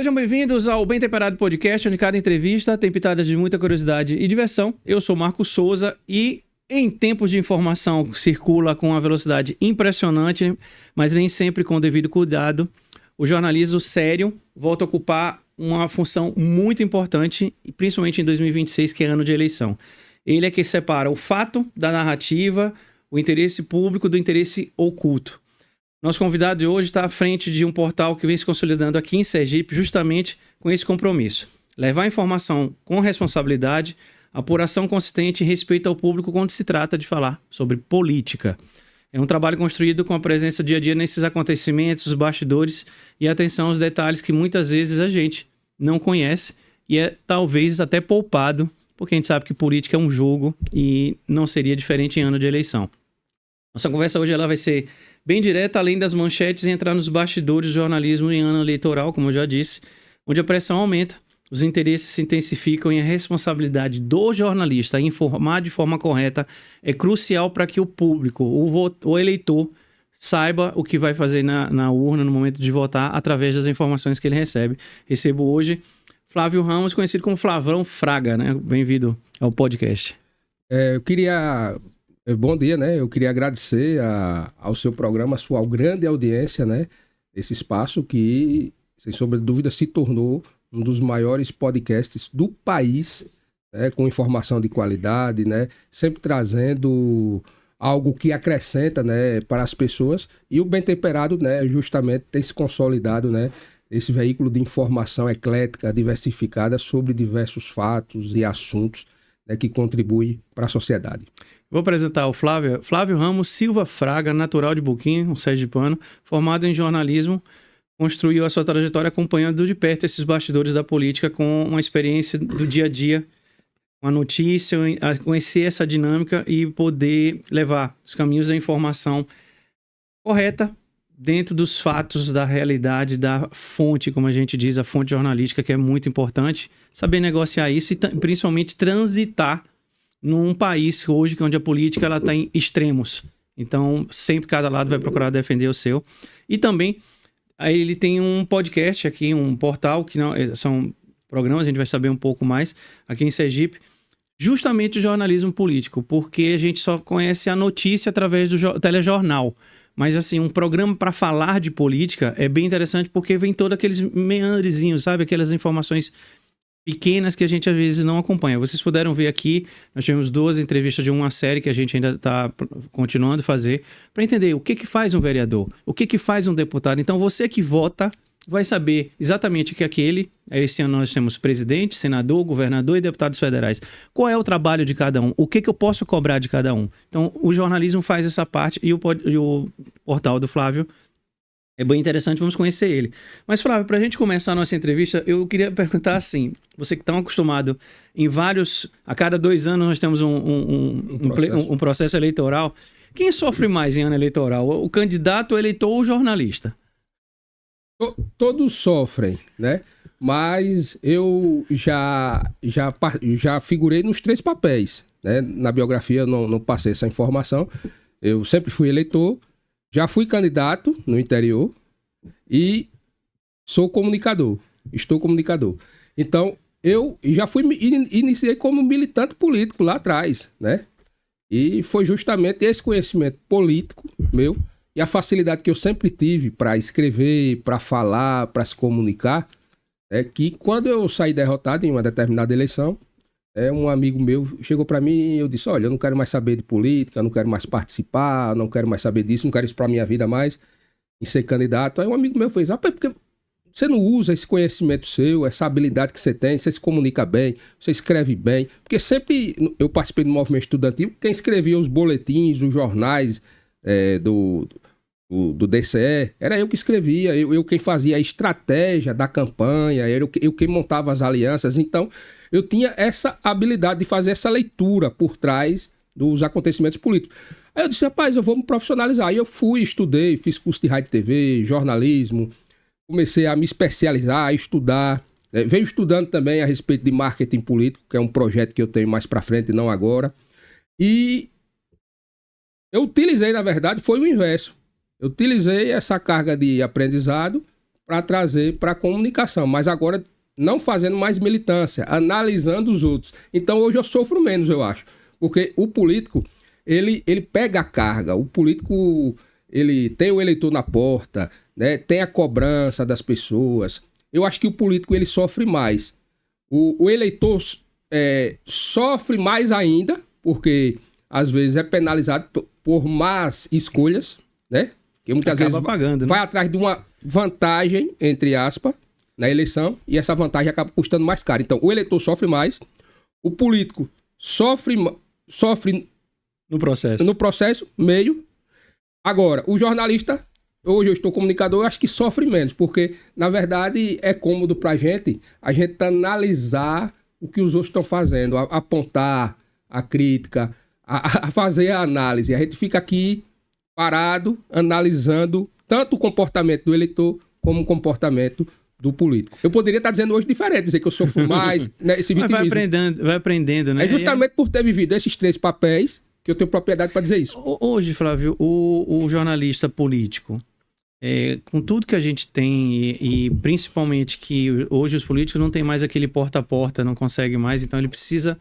Sejam bem-vindos ao Bem Temperado Podcast, onde cada entrevista tem pitadas de muita curiosidade e diversão. Eu sou Marco Souza e em tempos de informação circula com uma velocidade impressionante, mas nem sempre com o devido cuidado. O jornalismo sério volta a ocupar uma função muito importante, principalmente em 2026, que é ano de eleição. Ele é que separa o fato da narrativa, o interesse público do interesse oculto. Nosso convidado de hoje está à frente de um portal que vem se consolidando aqui em Sergipe justamente com esse compromisso. Levar informação com responsabilidade, apuração consistente e respeito ao público quando se trata de falar sobre política. É um trabalho construído com a presença dia a dia nesses acontecimentos, os bastidores e atenção aos detalhes que muitas vezes a gente não conhece e é talvez até poupado, porque a gente sabe que política é um jogo e não seria diferente em ano de eleição. Nossa conversa hoje ela vai ser bem direta, além das manchetes, e entrar nos bastidores do jornalismo em ano eleitoral, como eu já disse, onde a pressão aumenta, os interesses se intensificam e a responsabilidade do jornalista em informar de forma correta é crucial para que o público, o eleitor, saiba o que vai fazer na urna no momento de votar através das informações que ele recebe. Recebo hoje Flávio Ramos, conhecido como Flavrão Fraga, né? Bem-vindo ao podcast. Bom dia, né? Eu queria agradecer ao seu programa, a sua grande audiência, né? Esse espaço que, sem sombra de dúvida, se tornou um dos maiores podcasts do país, né? Com informação de qualidade, né? Sempre trazendo algo que acrescenta, né? Para as pessoas. E o Bem Temperado, né? Justamente tem se consolidado, né? Esse veículo de informação eclética, diversificada sobre diversos fatos e assuntos, né? Que contribuem para a sociedade. Vou apresentar o Flávio Ramos Silva Fraga, natural de Buquim, um sergipano, formado em jornalismo, construiu a sua trajetória acompanhando de perto esses bastidores da política com uma experiência do dia a dia, uma notícia, a conhecer essa dinâmica e poder levar os caminhos da informação correta dentro dos fatos, da realidade, da fonte, como a gente diz, a fonte jornalística, que é muito importante, saber negociar isso e principalmente transitar num país hoje onde a política ela está em extremos. Então, sempre cada lado vai procurar defender o seu. E também, ele tem um podcast aqui, um portal, que não, são programas, a gente vai saber um pouco mais, aqui em Sergipe, justamente o jornalismo político, porque a gente só conhece a notícia através do telejornal. Mas, assim, um programa para falar de política é bem interessante porque vem todos aqueles meandrezinhos, sabe? Aquelas informações pequenas que a gente às vezes não acompanha. Vocês puderam ver aqui, nós tivemos 2 entrevistas de uma série que a gente ainda está continuando a fazer, para entender o que faz um vereador, o que faz um deputado. Então você que vota vai saber exatamente que esse ano nós temos presidente, senador, governador e deputados federais. Qual é o trabalho de cada um? O que eu posso cobrar de cada um? Então o jornalismo faz essa parte e o portal do Flávio é bem interessante, vamos conhecer ele. Mas, Flávio, para a gente começar a nossa entrevista, eu queria perguntar assim, você que está acostumado em a cada 2 anos nós temos um processo eleitoral. Quem sofre mais em ano eleitoral? O candidato, o eleitor ou o jornalista? Todos sofrem, né? Mas eu já figurei nos 3 papéis, né? Na biografia eu não passei essa informação. Eu sempre fui eleitor, já fui candidato no interior e estou comunicador. Então, eu já iniciei como militante político lá atrás, né? E foi justamente esse conhecimento político meu e a facilidade que eu sempre tive para escrever, para falar, para se comunicar, que quando eu saí derrotado em uma determinada eleição, um amigo meu chegou para mim e eu disse, olha, eu não quero mais saber de política, não quero mais participar, não quero mais saber disso, não quero isso para minha vida mais, em ser candidato. Aí um amigo meu fez, rapaz, porque você não usa esse conhecimento seu, essa habilidade que você tem, você se comunica bem, você escreve bem. Porque sempre eu participei do movimento estudantil, quem escrevia os boletins, os jornais do DCE, era eu que escrevia, eu quem fazia a estratégia da campanha, eu quem montava as alianças. Então, eu tinha essa habilidade de fazer essa leitura por trás dos acontecimentos políticos. Aí eu disse, rapaz, eu vou me profissionalizar. Aí eu fui, estudei, fiz curso de rádio e TV, jornalismo, comecei a me especializar, a estudar. Venho estudando também a respeito de marketing político, que é um projeto que eu tenho mais pra frente, não agora. E eu utilizei, na verdade, foi o inverso. Eu utilizei essa carga de aprendizado para trazer para a comunicação, mas agora não fazendo mais militância, analisando os outros. Então hoje eu sofro menos, eu acho, porque o político, ele pega a carga, o político, ele tem o eleitor na porta, né? Tem a cobrança das pessoas. Eu acho que o político, ele sofre mais. O eleitor sofre mais ainda, porque às vezes é penalizado por más escolhas, né? Que muitas Acaba vezes pagando, vai né? atrás de uma vantagem, entre aspas, na eleição, e essa vantagem acaba custando mais caro. Então, o eleitor sofre mais, o político sofre No processo. no processo, meio. Agora, o jornalista, hoje eu estou comunicador, eu acho que sofre menos, porque, na verdade, é cômodo pra gente a gente analisar o que os outros estão fazendo, apontar a crítica, a fazer a análise. A gente fica aqui parado, analisando tanto o comportamento do eleitor como o comportamento do político. Eu poderia estar dizendo hoje diferente, dizer que eu sofro mais, né, esse Mas vitimismo. vai aprendendo, né? É justamente por ter vivido esses 3 papéis que eu tenho propriedade para dizer isso. Hoje, Flávio, o jornalista político, com tudo que a gente tem e principalmente que hoje os políticos não têm mais aquele porta a porta, não conseguem mais, então ele precisa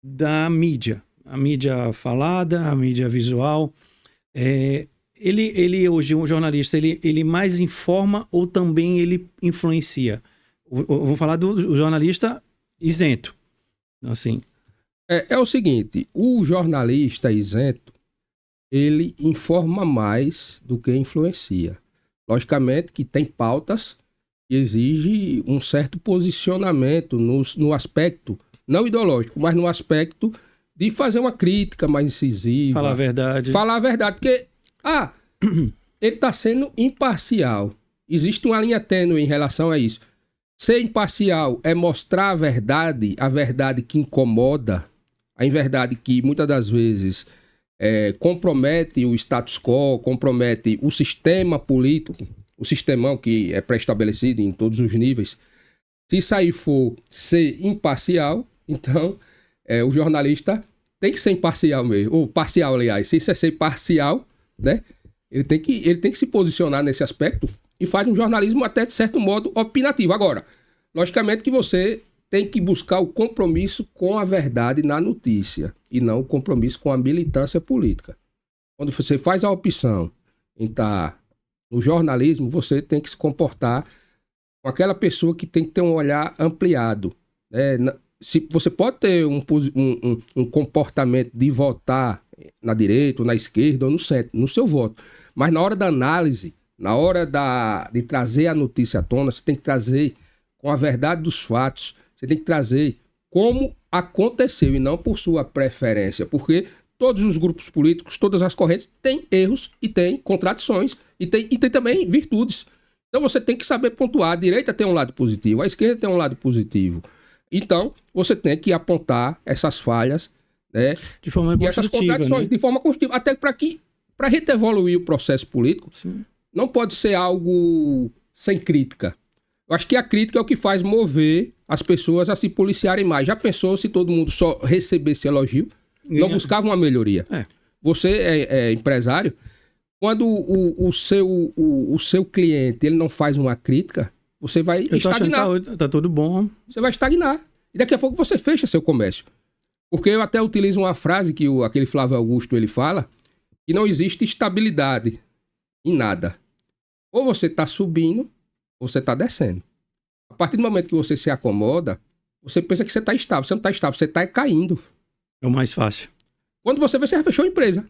da mídia. A mídia falada, a mídia visual. Ele hoje, um jornalista, ele mais informa ou também ele influencia? Eu vou falar do jornalista isento. Assim, É o seguinte, o jornalista isento, ele informa mais do que influencia. Logicamente que tem pautas que exigem um certo posicionamento no aspecto, não ideológico, mas no aspecto de fazer uma crítica mais incisiva. falar a verdade. Falar a verdade, porque, ele está sendo imparcial. Existe uma linha tênue em relação a isso. Ser imparcial é mostrar a verdade que incomoda, a verdade que muitas das vezes compromete o status quo, compromete o sistema político, o sistemão que é pré-estabelecido em todos os níveis. Se isso aí for ser imparcial, então o jornalista tem que ser imparcial mesmo, ou parcial, aliás. Se isso é ser parcial, né? Ele tem que se posicionar nesse aspecto e faz um jornalismo até, de certo modo, opinativo. Agora, logicamente que você tem que buscar o compromisso com a verdade na notícia e não o compromisso com a militância política. Quando você faz a opção em estar no jornalismo, você tem que se comportar com aquela pessoa que tem que ter um olhar ampliado, né? Se você pode ter um comportamento de votar na direita ou na esquerda ou no centro, no seu voto, mas na hora da análise, na hora de trazer a notícia à tona, você tem que trazer com a verdade dos fatos, você tem que trazer como aconteceu e não por sua preferência, porque todos os grupos políticos, todas as correntes têm erros e têm contradições e tem também virtudes. Então você tem que saber pontuar. A direita tem um lado positivo, a esquerda tem um lado positivo. Então, você tem que apontar essas falhas, né? De forma e essas contradições, né? de forma construtiva. Até para a gente evoluir o processo político, sim, não pode ser algo sem crítica. Eu acho que a crítica é o que faz mover as pessoas a se policiarem mais. Já pensou se todo mundo só recebesse elogio? Não buscava uma melhoria. Você é empresário, quando o seu cliente ele não faz uma crítica, você vai estagnar. Tá tudo bom. Você vai estagnar. E daqui a pouco você fecha seu comércio. Porque eu até utilizo uma frase que aquele Flávio Augusto ele fala, que não existe estabilidade em nada. Ou você está subindo, ou você está descendo. A partir do momento que você se acomoda, você pensa que você está estável. Você não está estável, você está caindo. É o mais fácil. Quando você vê, você já fechou a empresa.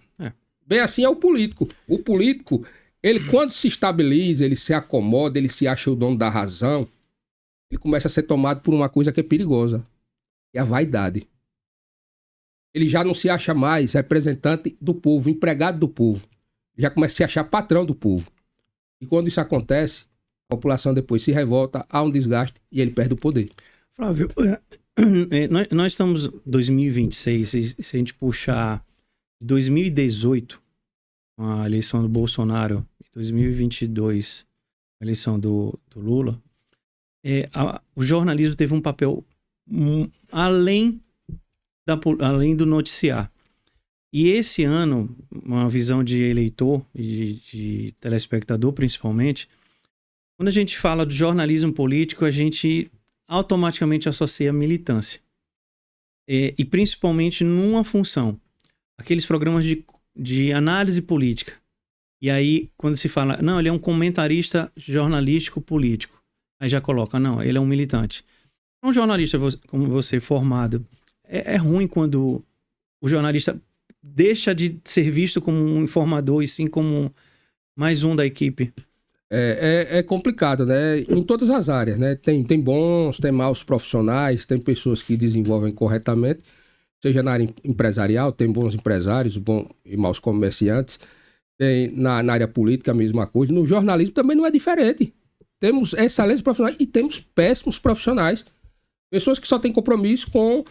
Bem assim é o político. O político, ele quando se estabiliza, ele se acomoda, ele se acha o dono da razão, ele começa a ser tomado por uma coisa que é perigosa. É a vaidade. Ele já não se acha mais representante do povo, empregado do povo. Ele já começa a se achar patrão do povo. E quando isso acontece, a população depois se revolta, há um desgaste e ele perde o poder. Flávio, nós estamos em 2026, se a gente puxar 2018, a eleição do Bolsonaro, 2022, a eleição do Lula, o jornalismo teve um papel além do noticiar. E esse ano, uma visão de eleitor e de telespectador principalmente, Quando a gente fala do jornalismo político, a gente automaticamente associa a militância. E principalmente numa função. Aqueles programas de análise política. E aí, quando se fala, não, ele é um comentarista jornalístico político. Aí já coloca, não, ele é um militante. Um jornalista como você, formado, é ruim quando o jornalista deixa de ser visto como um informador e sim como mais um da equipe. É complicado, né? Em todas as áreas, né? Tem bons, tem maus profissionais, tem pessoas que desenvolvem corretamente, seja na área empresarial, tem bons empresários, bons e maus comerciantes, tem na área política a mesma coisa, no jornalismo também não é diferente. Temos excelentes profissionais e temos péssimos profissionais, pessoas que só têm compromisso com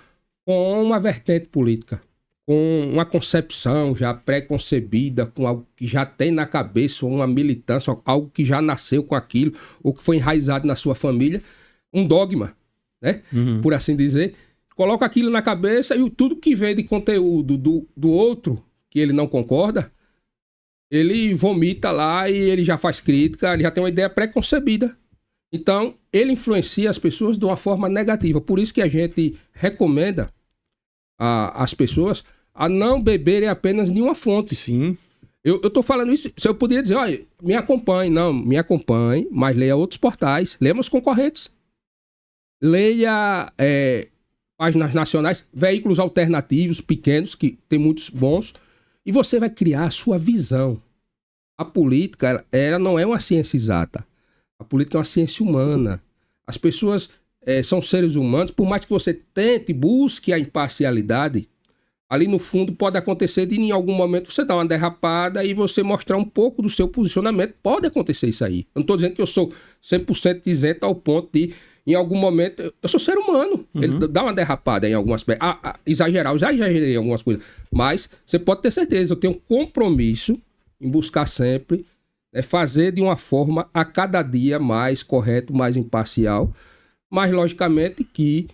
uma vertente política, com uma concepção já pré-concebida, com algo que já tem na cabeça, uma militância, algo que já nasceu com aquilo, ou que foi enraizado na sua família, um dogma, né? Por assim dizer. Coloca aquilo na cabeça e tudo que vem de conteúdo do outro, que ele não concorda, ele vomita lá e ele já faz crítica, ele já tem uma ideia pré-concebida. Então, ele influencia as pessoas de uma forma negativa. Por isso que a gente recomenda as pessoas a não beberem apenas de uma fonte. Sim. Eu tô falando isso, eu poderia dizer, olha, me acompanhe. Não, me acompanhe, mas leia outros portais, leia meus concorrentes. Leia páginas nacionais, veículos alternativos, pequenos, que tem muitos bons, e você vai criar a sua visão. A política, ela não é uma ciência exata. A política é uma ciência humana. As pessoas são seres humanos, por mais que você tente, busque a imparcialidade, ali no fundo pode acontecer de em algum momento você dar uma derrapada e você mostrar um pouco do seu posicionamento. Pode acontecer isso aí. Eu não estou dizendo que eu sou 100% isento ao ponto de, em algum momento, eu sou ser humano. Ele dá uma derrapada em algumas aspectos. Exagerar, eu já exagerei em algumas coisas. Mas você pode ter certeza, eu tenho um compromisso em buscar sempre fazer de uma forma a cada dia mais correto, mais imparcial. Mas, logicamente, que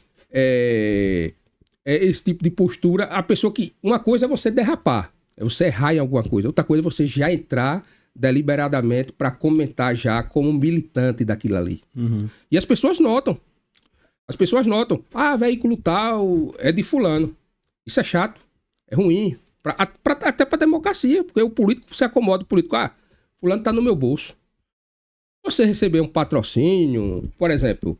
esse tipo de postura, a pessoa que... Uma coisa é você derrapar, é você errar em alguma coisa. Outra coisa é você já entrar deliberadamente para comentar já como militante daquilo ali. E as pessoas notam. As pessoas notam. Veículo tal é de fulano. Isso é chato, é ruim. Até para a democracia, porque o político se acomoda. O político, fulano está no meu bolso. Você receber um patrocínio, por exemplo...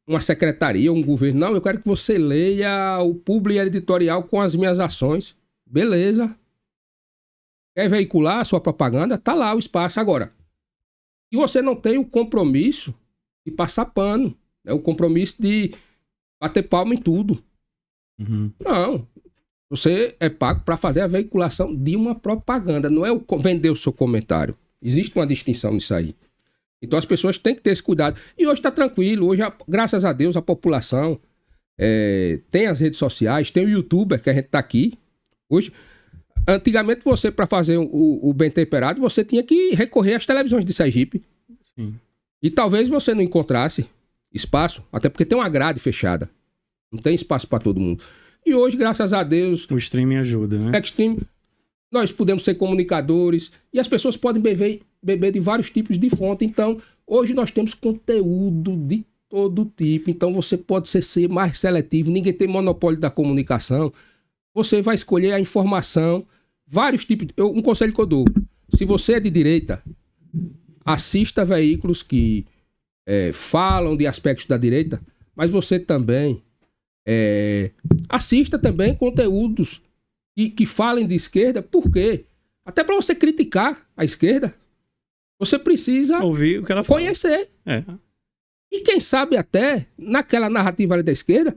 uma secretaria, um governo, não, eu quero que você leia o publi editorial com as minhas ações. Beleza. Quer veicular a sua propaganda? Tá lá o espaço. Agora, e você não tem o compromisso de passar pano, o compromisso de bater palma em tudo. Não. Você é pago para fazer a veiculação de uma propaganda, não é vender o seu comentário. Existe uma distinção nisso aí. Então as pessoas têm que ter esse cuidado. E hoje está tranquilo. Hoje, graças a Deus, a população tem as redes sociais, tem o YouTuber, que a gente está aqui. Hoje, antigamente, você, para fazer o Bem Temperado, você tinha que recorrer às televisões de Sergipe. Sim. E talvez você não encontrasse espaço, até porque tem uma grade fechada. Não tem espaço para todo mundo. E hoje, graças a Deus... O streaming ajuda, né? Nós podemos ser comunicadores e as pessoas podem beber de vários tipos de fonte. Então, hoje nós temos conteúdo de todo tipo. Então, você pode ser mais seletivo. Ninguém tem monopólio da comunicação. Você vai escolher a informação, vários tipos. Um conselho que eu dou. Se você é de direita, assista veículos que falam de aspectos da direita, mas você também assista também conteúdos que falem de esquerda. Por quê? Até para você criticar a esquerda, você precisa ouvir o que ela fala. Conhecer. E quem sabe até, naquela narrativa ali da esquerda,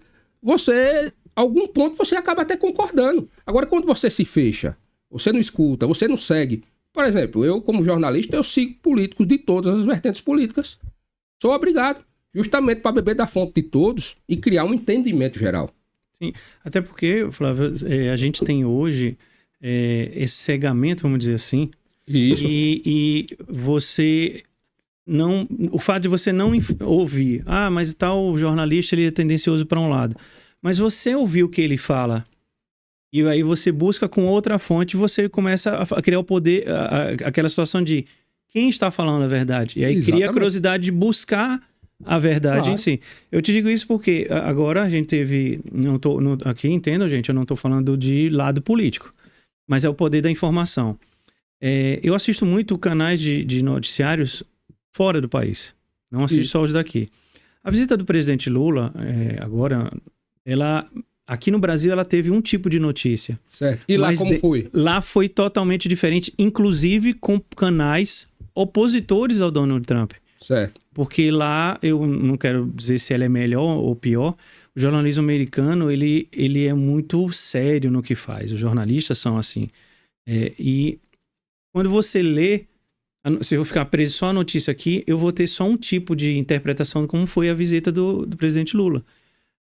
algum ponto você acaba até concordando. Agora, quando você se fecha, você não escuta, você não segue. Por exemplo, eu como jornalista, eu sigo políticos de todas as vertentes políticas. Sou obrigado, justamente para beber da fonte de todos e criar um entendimento geral. Sim, até porque, Flávio, a gente tem hoje esse cegamento, vamos dizer assim. Isso. E você não... O fato de você não ouvir, mas tal jornalista ele é tendencioso para um lado. Mas você ouvir o que ele fala e aí você busca com outra fonte, você começa a criar o poder, aquela situação de quem está falando a verdade. E aí cria a curiosidade de buscar a verdade em si. Eu te digo isso porque agora a gente teve... aqui, entendam, gente, eu não estou falando de lado político, mas é o poder da informação. Eu assisto muito canais de noticiários fora do país. Não assisto só os daqui. A visita do presidente Lula, agora, aqui no Brasil, ela teve um tipo de notícia. Certo. E lá como foi? Lá foi totalmente diferente, inclusive com canais opositores ao Donald Trump. Certo. Porque lá, eu não quero dizer se ele é melhor ou pior, o jornalismo americano, ele é muito sério no que faz. Os jornalistas são assim. E quando você lê, se eu ficar preso só a notícia aqui, eu vou ter só um tipo de interpretação de como foi a visita do presidente Lula.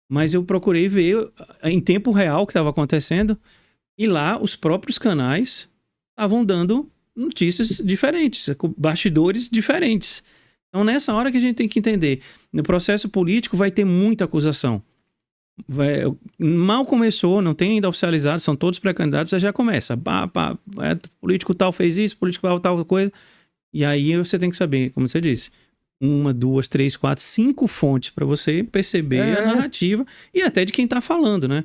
Mas eu procurei ver em tempo real o que estava acontecendo e lá os próprios canais estavam dando notícias diferentes, bastidores diferentes. Então, nessa hora que a gente tem que entender, no processo político vai ter muita acusação. Mal começou, não tem ainda oficializado, são todos pré-candidatos, já começa. Político tal fez isso, político tal coisa. E aí você tem que saber, como você disse, 1, 2, 3, 4, 5 fontes para você perceber a narrativa e até de quem está falando, né?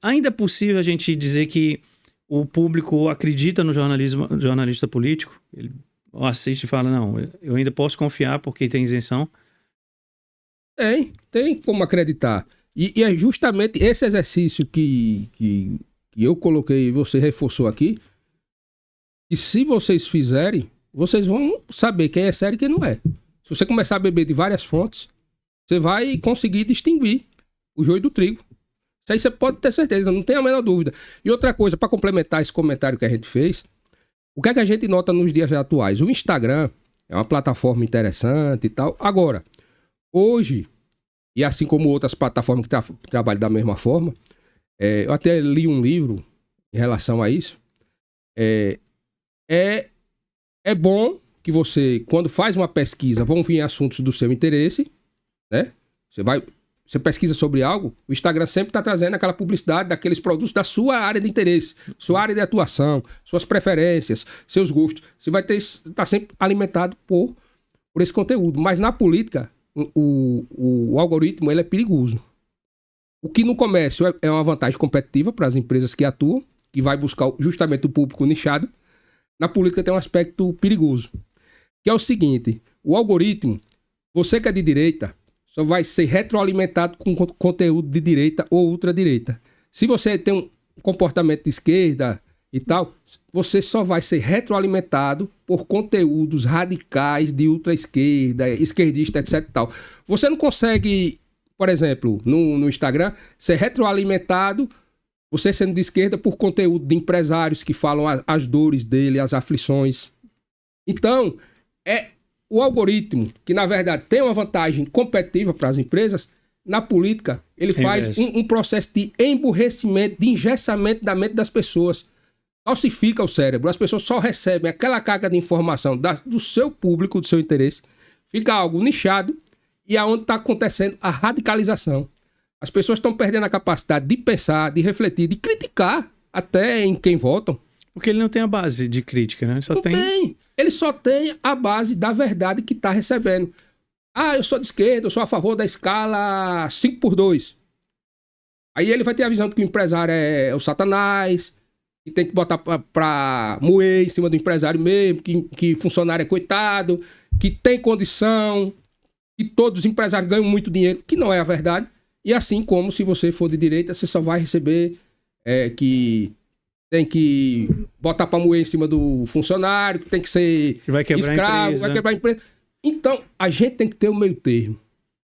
Ainda é possível a gente dizer que o público acredita no jornalista político? Ele assiste e fala, não, eu ainda posso confiar porque tem isenção? Tem como acreditar. E é justamente esse exercício que eu coloquei e você reforçou aqui, que se vocês fizerem, vocês vão saber quem é sério e quem não é. Se você começar a beber de várias fontes, você vai conseguir distinguir o joio do trigo. Isso aí você pode ter certeza, não tem a menor dúvida. E outra coisa, para complementar esse comentário que a gente fez, o que é que a gente nota nos dias atuais? O Instagram é uma plataforma interessante e tal. Agora, hoje, e assim como outras plataformas que trabalham da mesma forma, eu até li um livro em relação a isso. É bom que você, quando faz uma pesquisa, vão vir assuntos do seu interesse, né? Você pesquisa sobre algo, o Instagram sempre está trazendo aquela publicidade daqueles produtos da sua área de interesse, sua área de atuação, suas preferências, seus gostos. Você vai estar sempre alimentado por esse conteúdo. Mas na política, o algoritmo ele é perigoso. O que no comércio é uma vantagem competitiva para as empresas que atuam, que vai buscar justamente o público nichado. Na política tem um aspecto perigoso, que é o seguinte: o algoritmo, você que é de direita, só vai ser retroalimentado com conteúdo de direita ou ultradireita. Se você tem um comportamento de esquerda e tal, você só vai ser retroalimentado por conteúdos radicais de ultra-esquerda, esquerdista, etc e tal. Você não consegue, por exemplo, no Instagram, ser retroalimentado, você sendo de esquerda, por conteúdo de empresários que falam as dores dele, as aflições. Então, o algoritmo, que na verdade tem uma vantagem competitiva para as empresas, na política, ele faz um processo de emburrecimento, de engessamento da mente das pessoas. Falsifica o cérebro. As pessoas só recebem aquela carga de informação do seu público, do seu interesse. Fica algo nichado e é onde está acontecendo a radicalização. As pessoas estão perdendo a capacidade de pensar, de refletir, de criticar até em quem votam. Porque ele não tem a base de crítica, né? Ele só tem a base da verdade que está recebendo. Eu sou de esquerda, eu sou a favor da escala 5x2. Aí ele vai ter a visão de que o empresário é o satanás, que tem que botar pra moer em cima do empresário mesmo, que funcionário é coitado, que tem condição, que todos os empresários ganham muito dinheiro, que não é a verdade. E assim como se você for de direita, você só vai receber que tem que botar pra moer em cima do funcionário, que tem que ser que vai quebrar escravo, vai quebrar a empresa. Então, a gente tem que ter o meio termo.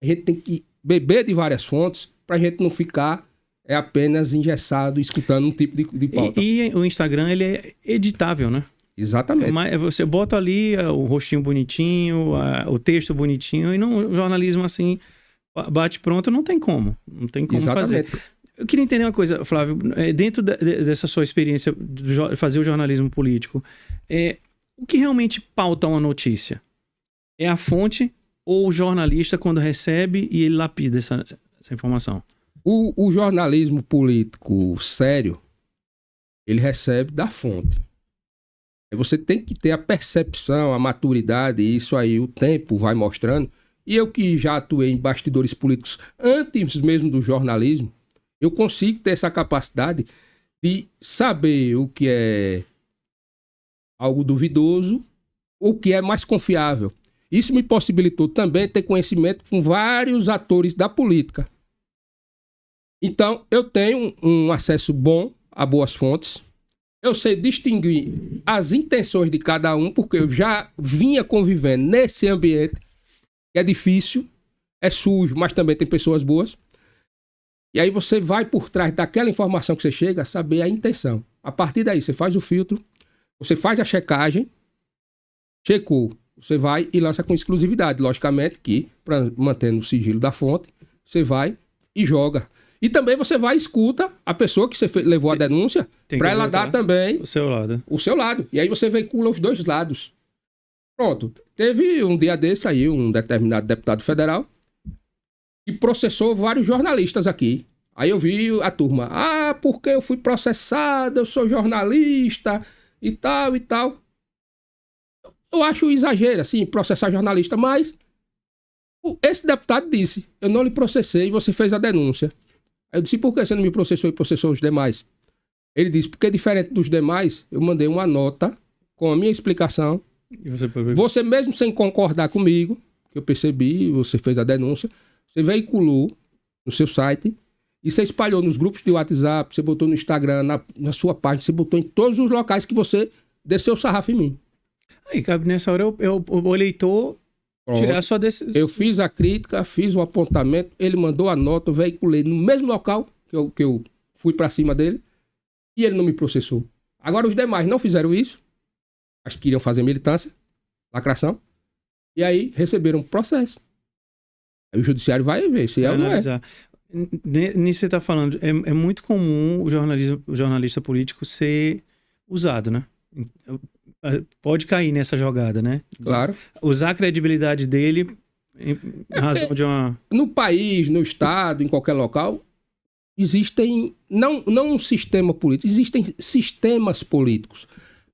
A gente tem que beber de várias fontes pra gente não ficar apenas engessado, escutando um tipo de pauta. E o Instagram, ele é editável, né? Exatamente. Mas você bota ali o rostinho bonitinho, o texto bonitinho, e o jornalismo assim, bate pronto, não tem como. Não tem como fazer. Eu queria entender uma coisa, Flávio, dentro dessa sua experiência de fazer o jornalismo político, o que realmente pauta uma notícia? É a fonte ou o jornalista quando recebe e ele lapida essa informação? O jornalismo político sério, ele recebe da fonte. Aí você tem que ter a percepção, a maturidade, e isso aí o tempo vai mostrando. E eu que já atuei em bastidores políticos antes mesmo do jornalismo, eu consigo ter essa capacidade de saber o que é algo duvidoso, o que é mais confiável. Isso me possibilitou também ter conhecimento com vários atores da política. Então, eu tenho um acesso bom a boas fontes. Eu sei distinguir as intenções de cada um, porque eu já vinha convivendo nesse ambiente, que é difícil, é sujo, mas também tem pessoas boas. E aí você vai por trás daquela informação que você chega a saber a intenção. A partir daí, você faz o filtro, você faz a checagem, checou, você vai e lança com exclusividade. Logicamente que, mantendo o sigilo da fonte, você vai e joga. E também você vai e escuta a pessoa que você levou a denúncia para ela dar também o seu lado. O seu lado. E aí você veicula os dois lados. Pronto. Teve um dia desse aí, um determinado deputado federal que processou vários jornalistas aqui. Aí eu vi a turma. Ah, porque eu fui processado, eu sou jornalista e tal e tal. Eu acho exagero, assim, processar jornalista, mas esse deputado disse, eu não lhe processei e você fez a denúncia. Aí eu disse, por que você não me processou e processou os demais? Ele disse, porque diferente dos demais, eu mandei uma nota com a minha explicação. E você mesmo sem concordar comigo, que eu percebi, você fez a denúncia, você veiculou no seu site e você espalhou nos grupos de WhatsApp, você botou no Instagram, na sua página, você botou em todos os locais que você desceu o sarrafo em mim. Aí cabe nessa hora o eleitor tirar a sua decisão. Eu fiz a crítica, fiz o apontamento, ele mandou a nota, eu veiculei no mesmo local que eu fui pra cima dele e ele não me processou. Agora os demais não fizeram isso, acho que iriam fazer militância, lacração, e aí receberam um processo. Aí o judiciário vai ver se é ou não é. Nisso você tá falando, é muito comum o jornalista político ser usado, né? Pode cair nessa jogada, né? Claro. Usar a credibilidade dele em razão de uma... No país, no estado, em qualquer local, existem, não um sistema político, existem sistemas políticos.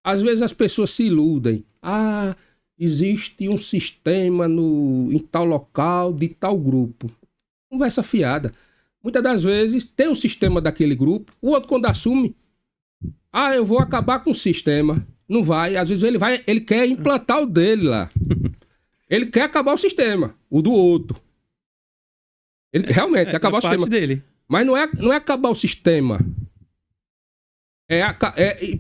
Às vezes as pessoas se iludem. Ah, existe um sistema em tal local, de tal grupo. Conversa fiada. Muitas das vezes tem um sistema daquele grupo, o outro quando assume, eu vou acabar com o sistema. Não vai. Às vezes ele quer implantar o dele lá. Ele quer acabar o sistema, o do outro. Ele realmente quer acabar o sistema. Dele. Mas não é acabar o sistema. É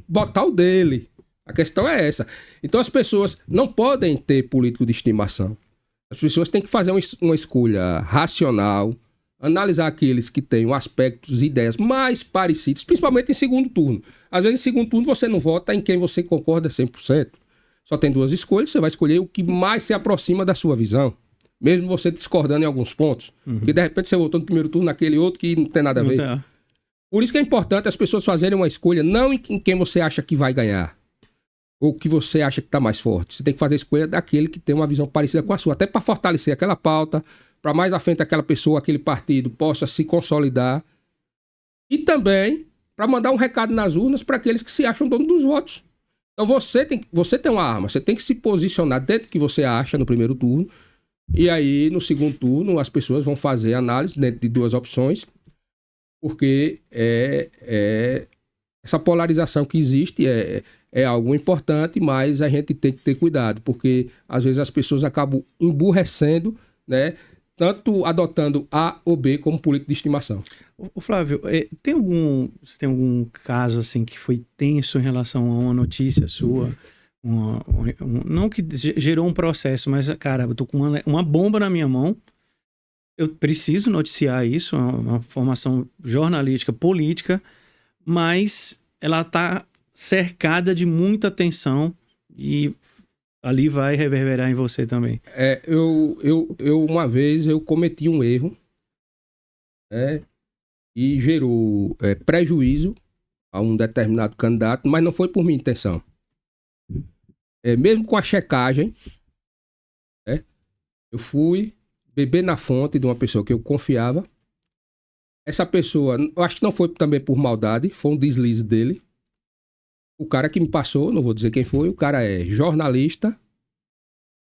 botar o dele. A questão é essa. Então as pessoas não podem ter político de estimação. As pessoas têm que fazer uma escolha racional, analisar aqueles que têm aspectos e ideias mais parecidos, principalmente em segundo turno. Às vezes, em segundo turno, você não vota em quem você concorda 100%. Só tem duas escolhas, você vai escolher o que mais se aproxima da sua visão. Mesmo você discordando em alguns pontos. Porque, de repente, você votou no primeiro turno naquele outro que não tem nada a ver. Por isso que é importante as pessoas fazerem uma escolha não em quem você acha que vai ganhar. Ou que você acha que está mais forte. Você tem que fazer a escolha daquele que tem uma visão parecida com a sua. Até para fortalecer aquela pauta, para mais à frente aquela pessoa, aquele partido possa se consolidar. E também para mandar um recado nas urnas para aqueles que se acham dono dos votos. Então você tem uma arma, você tem que se posicionar dentro do que você acha no primeiro turno. E aí, no segundo turno, as pessoas vão fazer análise dentro de duas opções. Porque essa polarização que existe é algo importante, mas a gente tem que ter cuidado, porque às vezes as pessoas acabam emburrecendo, né? Tanto adotando A ou B como político de estimação. O Flávio, tem algum caso assim que foi tenso em relação a uma notícia sua? Não que gerou um processo, mas, cara, eu tô com uma bomba na minha mão, eu preciso noticiar isso, uma formação jornalística, política, mas ela tá cercada de muita tensão e ali vai reverberar em você também. Eu uma vez eu cometi um erro, e gerou prejuízo a um determinado candidato, mas não foi por minha intenção. Mesmo com a checagem, eu fui beber na fonte de uma pessoa que eu confiava. Essa pessoa, eu acho que não foi também por maldade, foi um deslize dele. O cara que me passou, não vou dizer quem foi, o cara é jornalista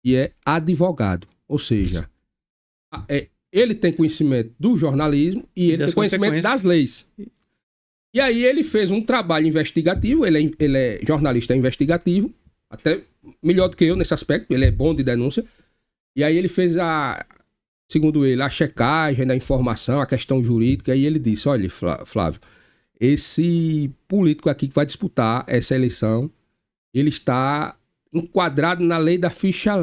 e é advogado. Ou seja, ele tem conhecimento do jornalismo e ele tem conhecimento das leis. E aí ele fez um trabalho investigativo, ele é jornalista investigativo, até melhor do que eu nesse aspecto, ele é bom de denúncia. E aí ele fez segundo ele, a checagem da informação, a questão jurídica, e ele disse, olha, Flávio, esse político aqui que vai disputar essa eleição, ele está enquadrado na lei da ficha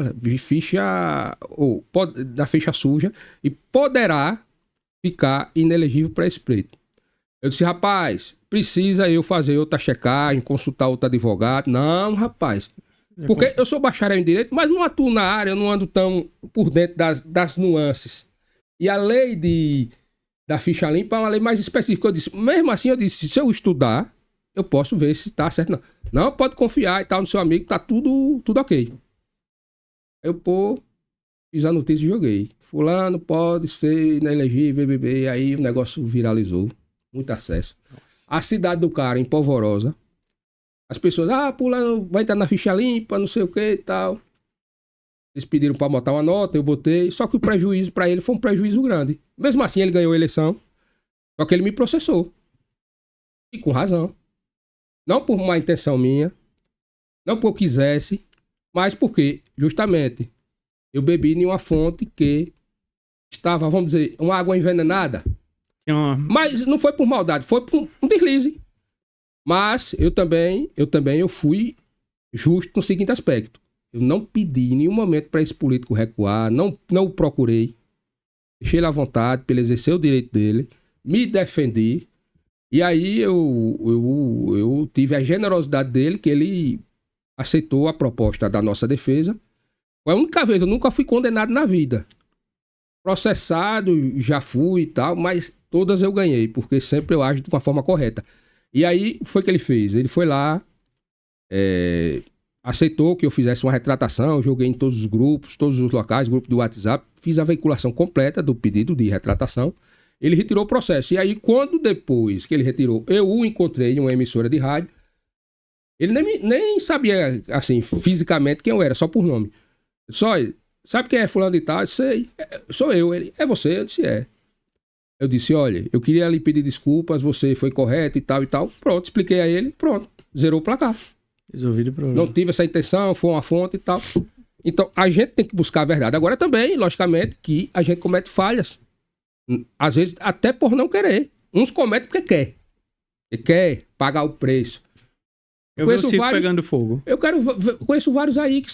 suja e poderá ficar inelegível para esse pleito. Eu disse, rapaz, precisa eu fazer outra checagem, consultar outro advogado? Não, rapaz. Porque eu sou bacharel em direito, mas não atuo na área, eu não ando tão por dentro das nuances. E a lei da ficha limpa é uma lei mais específica. Eu disse, mesmo assim, se eu estudar, eu posso ver se tá certo. Não, pode confiar e tal no seu amigo, tá tudo ok. Eu, fiz a notícia e joguei. Fulano pode ser inelegível, BBB, aí o negócio viralizou. Muito acesso. Nossa. A cidade do cara, em Polvorosa, as pessoas, fulano vai estar na ficha limpa, não sei o que e tal. Eles pediram para botar uma nota, eu botei, só que o prejuízo para ele foi um prejuízo grande. Mesmo assim, ele ganhou a eleição, só que ele me processou. E com razão. Não por má intenção minha, não porque eu quisesse, mas porque, justamente, eu bebi em uma fonte que estava, vamos dizer, uma água envenenada. Mas não foi por maldade, foi por um deslize. Mas eu também fui justo no seguinte aspecto. Eu não pedi em nenhum momento para esse político recuar, não o procurei. Deixei ele à vontade para ele exercer o direito dele, me defendi. E aí eu tive a generosidade dele, que ele aceitou a proposta da nossa defesa. Foi a única vez, eu nunca fui condenado na vida. Processado, já fui e tal, mas todas eu ganhei, porque sempre eu ajo de uma forma correta. E aí, foi o que ele fez? Ele foi lá, aceitou que eu fizesse uma retratação, joguei em todos os grupos, todos os locais, grupo do WhatsApp, fiz a veiculação completa do pedido de retratação. Ele retirou o processo. E aí, quando depois que ele retirou, eu o encontrei em uma emissora de rádio, ele nem sabia, assim, fisicamente quem eu era, só por nome. Só, sabe quem é fulano de tal? Eu sei, sou eu. Ele, é você? Eu disse, é. Eu disse, olha, eu queria lhe pedir desculpas, você foi correto e tal e tal. Pronto, expliquei a ele, pronto, zerou o placar. Resolvido o problema. Não tive essa intenção, foi uma fonte e tal. Então, a gente tem que buscar a verdade. Agora também, logicamente, que a gente comete falhas. Às vezes, até por não querer. Uns cometem porque quer. E quer pagar o preço. Eu conheço vários pegando fogo. Conheço vários aí que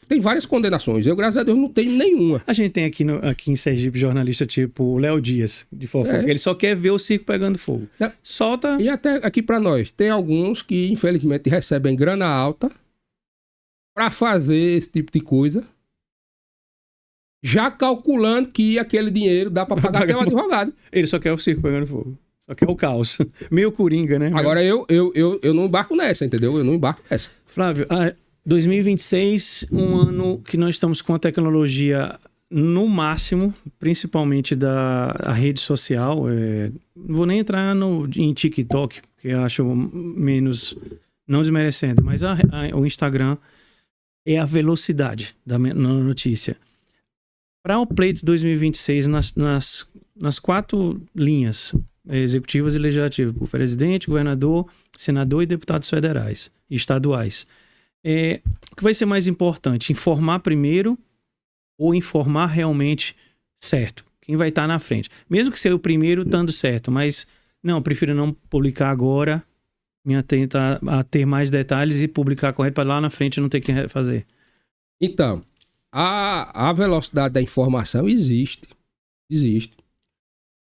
tem várias condenações. Eu, graças a Deus, não tenho nenhuma. A gente tem aqui em Sergipe jornalista tipo o Léo Dias, de fofoca. Ele só quer ver o circo pegando fogo. Solta. E até aqui pra nós, tem alguns que, infelizmente, recebem grana alta pra fazer esse tipo de coisa, já calculando que aquele dinheiro dá pra pagar até o advogado. Ele só quer o circo pegando fogo. Só que é o caos. Meio coringa, né? Agora eu não embarco nessa, entendeu? Eu não embarco nessa. Flávio, 2026, um ano que nós estamos com a tecnologia no máximo, principalmente da rede social. Não vou nem entrar em TikTok, porque eu acho menos, não desmerecendo, mas o Instagram é a velocidade na notícia. Para o pleito 2026, nas 4 linhas, executivas e legislativas, o presidente, governador, senador e deputados federais e estaduais. O que vai ser mais importante? Informar primeiro ou informar realmente certo? Quem vai estar na frente? Mesmo que seja o primeiro estando certo, mas não, eu prefiro não publicar agora, me atentar a ter mais detalhes e publicar correto para lá na frente não ter que fazer. Então, a velocidade da informação existe.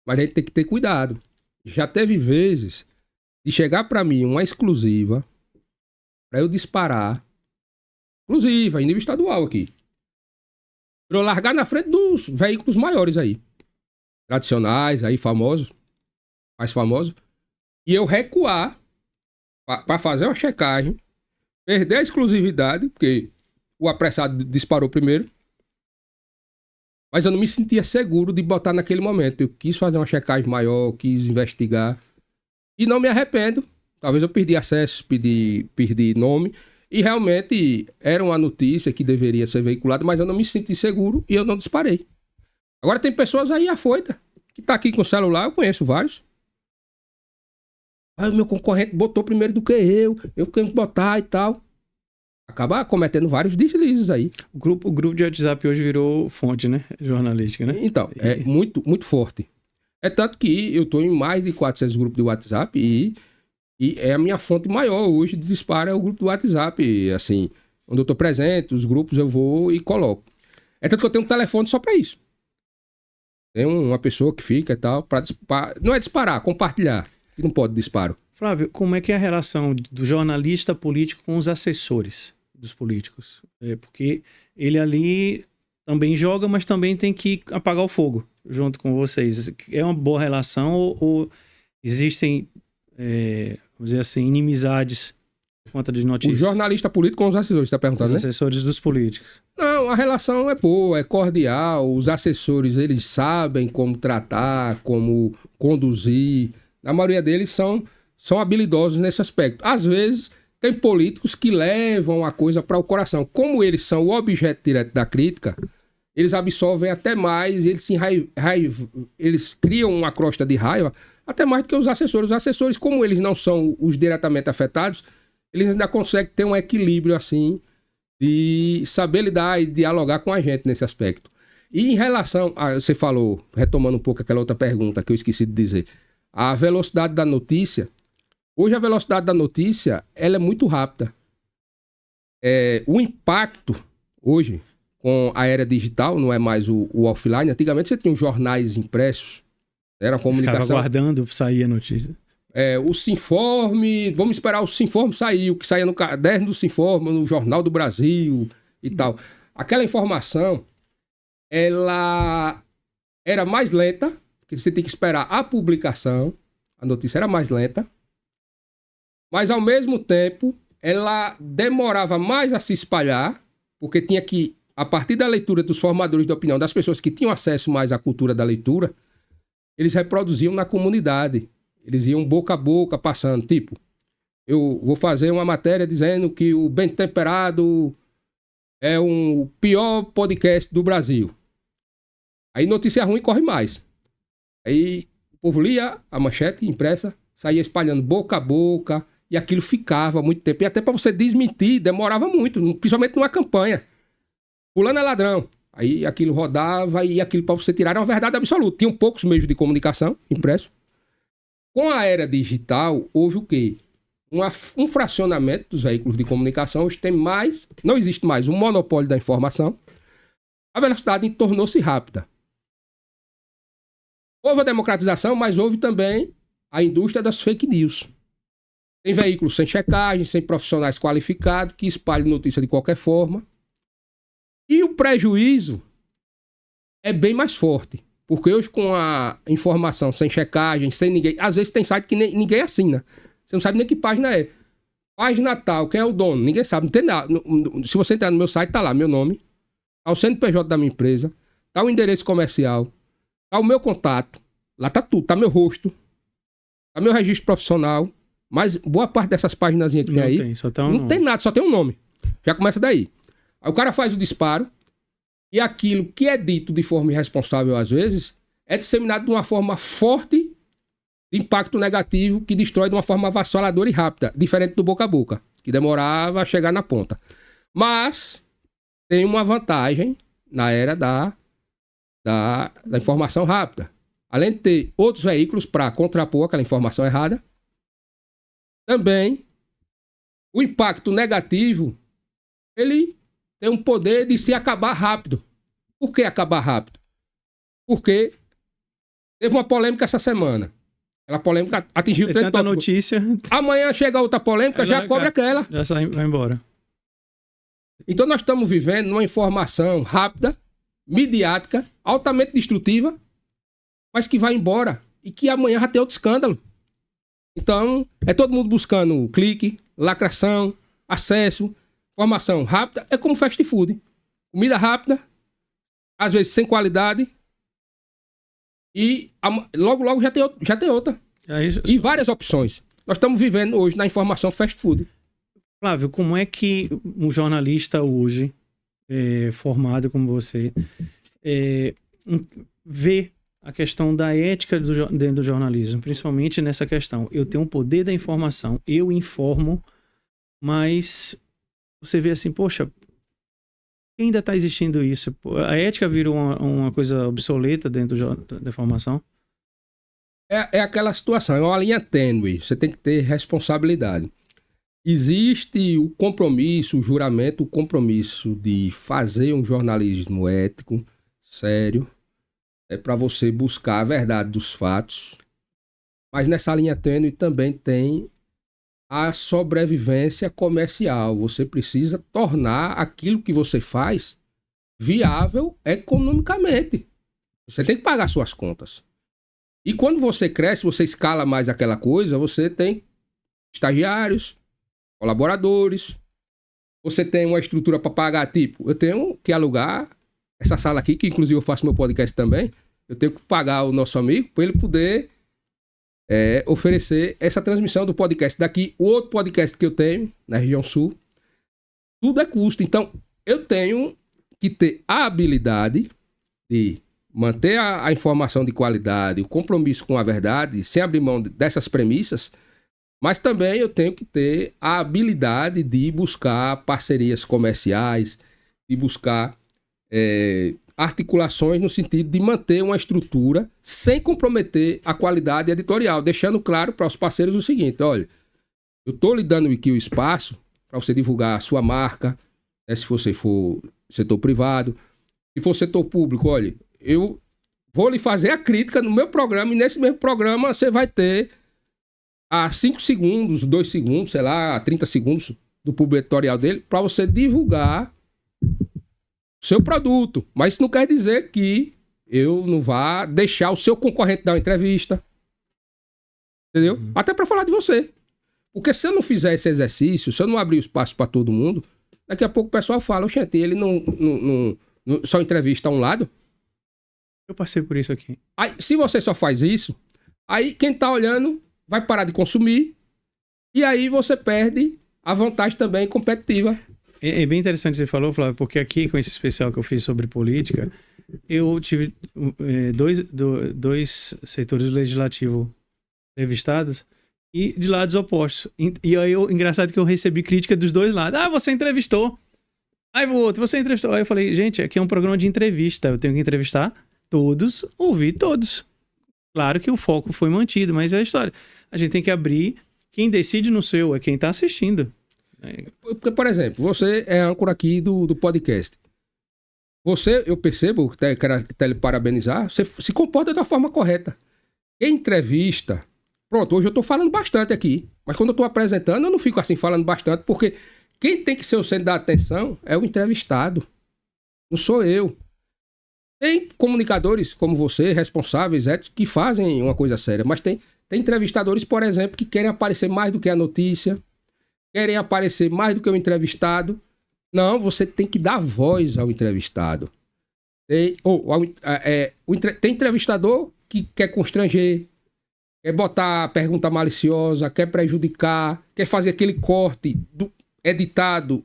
Mas a gente tem que ter cuidado. Já teve vezes de chegar para mim uma exclusiva para eu disparar, exclusiva, em nível estadual aqui. Para eu largar na frente dos veículos maiores aí. Tradicionais, aí famosos, mais famosos. E eu recuar para fazer uma checagem, perder a exclusividade, porque o apressado disparou primeiro. Mas eu não me sentia seguro de botar naquele momento. Eu quis fazer uma checagem maior, quis investigar. E não me arrependo. Talvez eu perdi acesso, perdi nome. E realmente era uma notícia que deveria ser veiculada, mas eu não me senti seguro e eu não disparei. Agora tem pessoas aí afoita, que tá aqui com o celular, eu conheço vários. Aí o meu concorrente botou primeiro do que eu tenho que botar e tal. Acaba cometendo vários deslizes aí. O grupo de WhatsApp hoje virou fonte, né? Jornalística, né? Então, é muito, muito forte. É tanto que eu tô em mais de 400 grupos de WhatsApp e é a minha fonte maior hoje de disparo é o grupo do WhatsApp. E, assim, onde eu tô presente, os grupos eu vou e coloco. É tanto que eu tenho um telefone só pra isso. Tem uma pessoa que fica e tal, pra disparar. Não é disparar, compartilhar. Que não pode disparo. Flávio, como é que é a relação do jornalista político com os assessores dos políticos? Porque ele ali também joga, mas também tem que apagar o fogo junto com vocês. É uma boa relação ou existem, vamos dizer assim, inimizades por conta de notícias? O jornalista político com os assessores, você tá perguntando, né? Os assessores dos políticos. Não, a relação é boa, é cordial. Os assessores, eles sabem como tratar, como conduzir. A maioria deles são habilidosos nesse aspecto. Às vezes, tem políticos que levam a coisa para o coração. Como eles são o objeto direto da crítica, eles absorvem até mais, eles eles criam uma crosta de raiva, até mais do que os assessores. Os assessores, como eles não são os diretamente afetados, eles ainda conseguem ter um equilíbrio assim, de saber lidar e dialogar com a gente nesse aspecto. E em relação a, você falou, retomando um pouco aquela outra pergunta que eu esqueci de dizer, a velocidade da notícia, hoje a velocidade da notícia, ela é muito rápida. O impacto, hoje, com a era digital, não é mais o offline, antigamente você tinha os jornais impressos, era a comunicação... Ficava aguardando sair a notícia. O Sinforme, vamos esperar o Sinforme sair, o que saía no caderno do Sinforme, no Jornal do Brasil e tal. Aquela informação, ela era mais lenta, porque você tem que esperar a publicação, a notícia era mais lenta, mas ao mesmo tempo ela demorava mais a se espalhar, porque tinha que, a partir da leitura dos formadores de opinião, das pessoas que tinham acesso mais à cultura da leitura, eles reproduziam na comunidade, eles iam boca a boca passando, tipo, eu vou fazer uma matéria dizendo que o Bem Temperado é o pior podcast do Brasil. Aí notícia ruim corre mais. Aí o povo lia a manchete impressa, saía espalhando boca a boca, e aquilo ficava muito tempo. E até para você desmentir, demorava muito, principalmente numa campanha. Fulano é ladrão. Aí aquilo rodava e aquilo para você tirar era uma verdade absoluta. Tinham poucos meios de comunicação impresso. Com a era digital, houve o quê? Um fracionamento dos veículos de comunicação. Hoje tem mais, não existe mais um monopólio da informação. A velocidade tornou-se rápida. Houve a democratização, mas houve também a indústria das fake news. Tem veículos sem checagem, sem profissionais qualificados, que espalham notícia de qualquer forma. E o prejuízo é bem mais forte. Porque hoje, com a informação sem checagem, sem ninguém... Às vezes tem site que ninguém assina. Você não sabe nem que página é. Página tal, quem é o dono? Ninguém sabe, não tem nada. Se você entrar no meu site, tá lá meu nome, tá o CNPJ da minha empresa, tá o endereço comercial, tá o meu contato, lá tá tudo, tá meu rosto, tá meu registro profissional, mas boa parte dessas páginas que tem aí, não tem nada, só tem um nome. Já começa daí. Aí o cara faz o disparo e aquilo que é dito de forma irresponsável às vezes é disseminado de uma forma forte de impacto negativo que destrói de uma forma avassaladora e rápida, diferente do boca a boca, que demorava a chegar na ponta. Mas tem uma vantagem na era da informação rápida. Além de ter outros veículos para contrapor aquela informação errada, também o impacto negativo ele tem um poder de se acabar rápido. Por que acabar rápido? Porque teve uma polêmica essa semana. Aquela polêmica atingiu o trem tanta notícia. Amanhã chega outra polêmica, já cobre aquela. Já vai embora. Então nós estamos vivendo numa informação rápida, midiática, altamente destrutiva, mas que vai embora. E que amanhã já tem outro escândalo. Então, é todo mundo buscando clique, lacração, acesso, informação rápida. É como fast food. Comida rápida, às vezes sem qualidade. E logo já tem outra. E várias opções. Nós estamos vivendo hoje na informação fast food. Flávio, como é que um jornalista hoje, formado como você, vê a questão da ética dentro do jornalismo, principalmente nessa questão? Eu tenho o poder da informação, eu informo, mas você vê assim, poxa, ainda está existindo isso? A ética virou uma coisa obsoleta dentro da informação? É aquela situação, é uma linha tênue, você tem que ter responsabilidade. Existe o compromisso, o juramento, o compromisso de fazer um jornalismo ético, sério, para você buscar a verdade dos fatos. Mas nessa linha tênue também tem a sobrevivência comercial. Você precisa tornar aquilo que você faz viável economicamente. Você tem que pagar suas contas. E quando você cresce, você escala mais aquela coisa, você tem estagiários, colaboradores, você tem uma estrutura para pagar, tipo, eu tenho que alugar essa sala aqui, que inclusive eu faço meu podcast também, eu tenho que pagar o nosso amigo para ele poder oferecer essa transmissão do podcast daqui, o outro podcast que eu tenho na região sul, tudo é custo. Então, eu tenho que ter a habilidade de manter a informação de qualidade, o compromisso com a verdade, sem abrir mão dessas premissas, mas também eu tenho que ter a habilidade de buscar parcerias comerciais, de buscar articulações no sentido de manter uma estrutura sem comprometer a qualidade editorial, deixando claro para os parceiros o seguinte: olha, eu estou lhe dando aqui o espaço para você divulgar a sua marca, se você for setor privado, se for setor público, olha, eu vou lhe fazer a crítica no meu programa e nesse mesmo programa você vai ter a 5 segundos, 2 segundos, sei lá, 30 segundos do público editorial dele para você divulgar o seu produto. Mas isso não quer dizer que eu não vá deixar o seu concorrente dar uma entrevista. Entendeu? Até para falar de você. Porque se eu não fizer esse exercício, se eu não abrir o espaço para todo mundo, daqui a pouco o pessoal fala, oxente, ele não só entrevista a um lado. Eu passei por isso aqui. Aí, se você só faz isso, aí quem tá olhando vai parar de consumir e aí você perde a vantagem também competitiva. É bem interessante o que você falou, Flávio, porque aqui, com esse especial que eu fiz sobre política, eu tive dois setores do legislativo entrevistados e de lados opostos. E aí, engraçado que eu recebi crítica dos dois lados. Ah, você entrevistou. Aí o outro, você entrevistou. Aí eu falei, gente, aqui é um programa de entrevista. Eu tenho que entrevistar todos, ouvir todos. Claro que o foco foi mantido, mas é a história. A gente tem que abrir. Quem decide no seu é quem está assistindo. Porque, por exemplo, você é âncora aqui do podcast. Você, eu percebo, quero até lhe parabenizar, você se comporta da forma correta. Em entrevista, pronto, hoje eu estou falando bastante aqui, mas quando eu estou apresentando, eu não fico assim falando bastante, porque quem tem que ser o centro da atenção é o entrevistado, não sou eu. Tem comunicadores como você, responsáveis, éticos, que fazem uma coisa séria, mas tem entrevistadores, por exemplo, que querem aparecer mais do que a notícia, querem aparecer mais do que o entrevistado. Não, você tem que dar voz ao entrevistado. Tem entrevistador que quer constranger, quer botar pergunta maliciosa, quer prejudicar, quer fazer aquele corte editado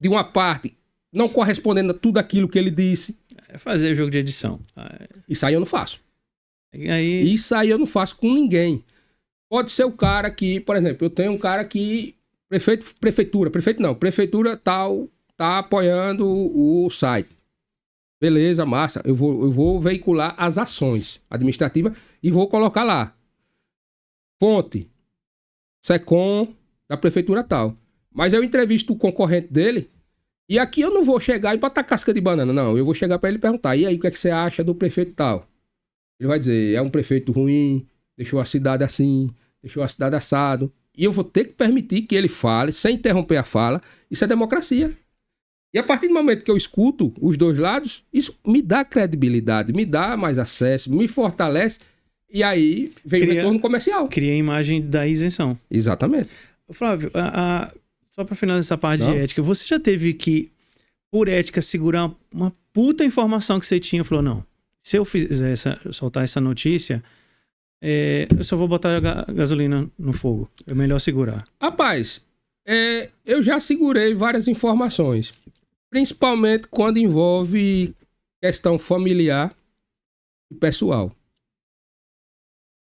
de uma parte, não correspondendo a tudo aquilo que ele disse. É fazer jogo de edição. Isso aí eu não faço. Aí... Isso aí eu não faço com ninguém. Pode ser o cara que, por exemplo, eu tenho um cara que prefeitura tal tá apoiando o site. Beleza, massa. Eu vou veicular as ações administrativas e vou colocar lá. Fonte, SECOM da prefeitura tal. Mas eu entrevisto o concorrente dele e aqui eu não vou chegar e botar casca de banana, não. Eu vou chegar para ele perguntar, e aí, o que é que você acha do prefeito tal? Ele vai dizer, é um prefeito ruim, deixou a cidade assim, deixou a cidade assado. E eu vou ter que permitir que ele fale, sem interromper a fala. Isso é democracia. E a partir do momento que eu escuto os dois lados, isso me dá credibilidade, me dá mais acesso, me fortalece. E aí vem o retorno comercial. Cria a imagem da isenção. Exatamente. Flávio, só para finalizar essa parte de ética, você já teve que, por ética, segurar uma puta informação que você tinha? Falou, não, se eu fizer soltar essa notícia... eu só vou botar gasolina no fogo. É melhor segurar. Rapaz, eu já segurei várias informações. Principalmente quando envolve questão familiar e pessoal.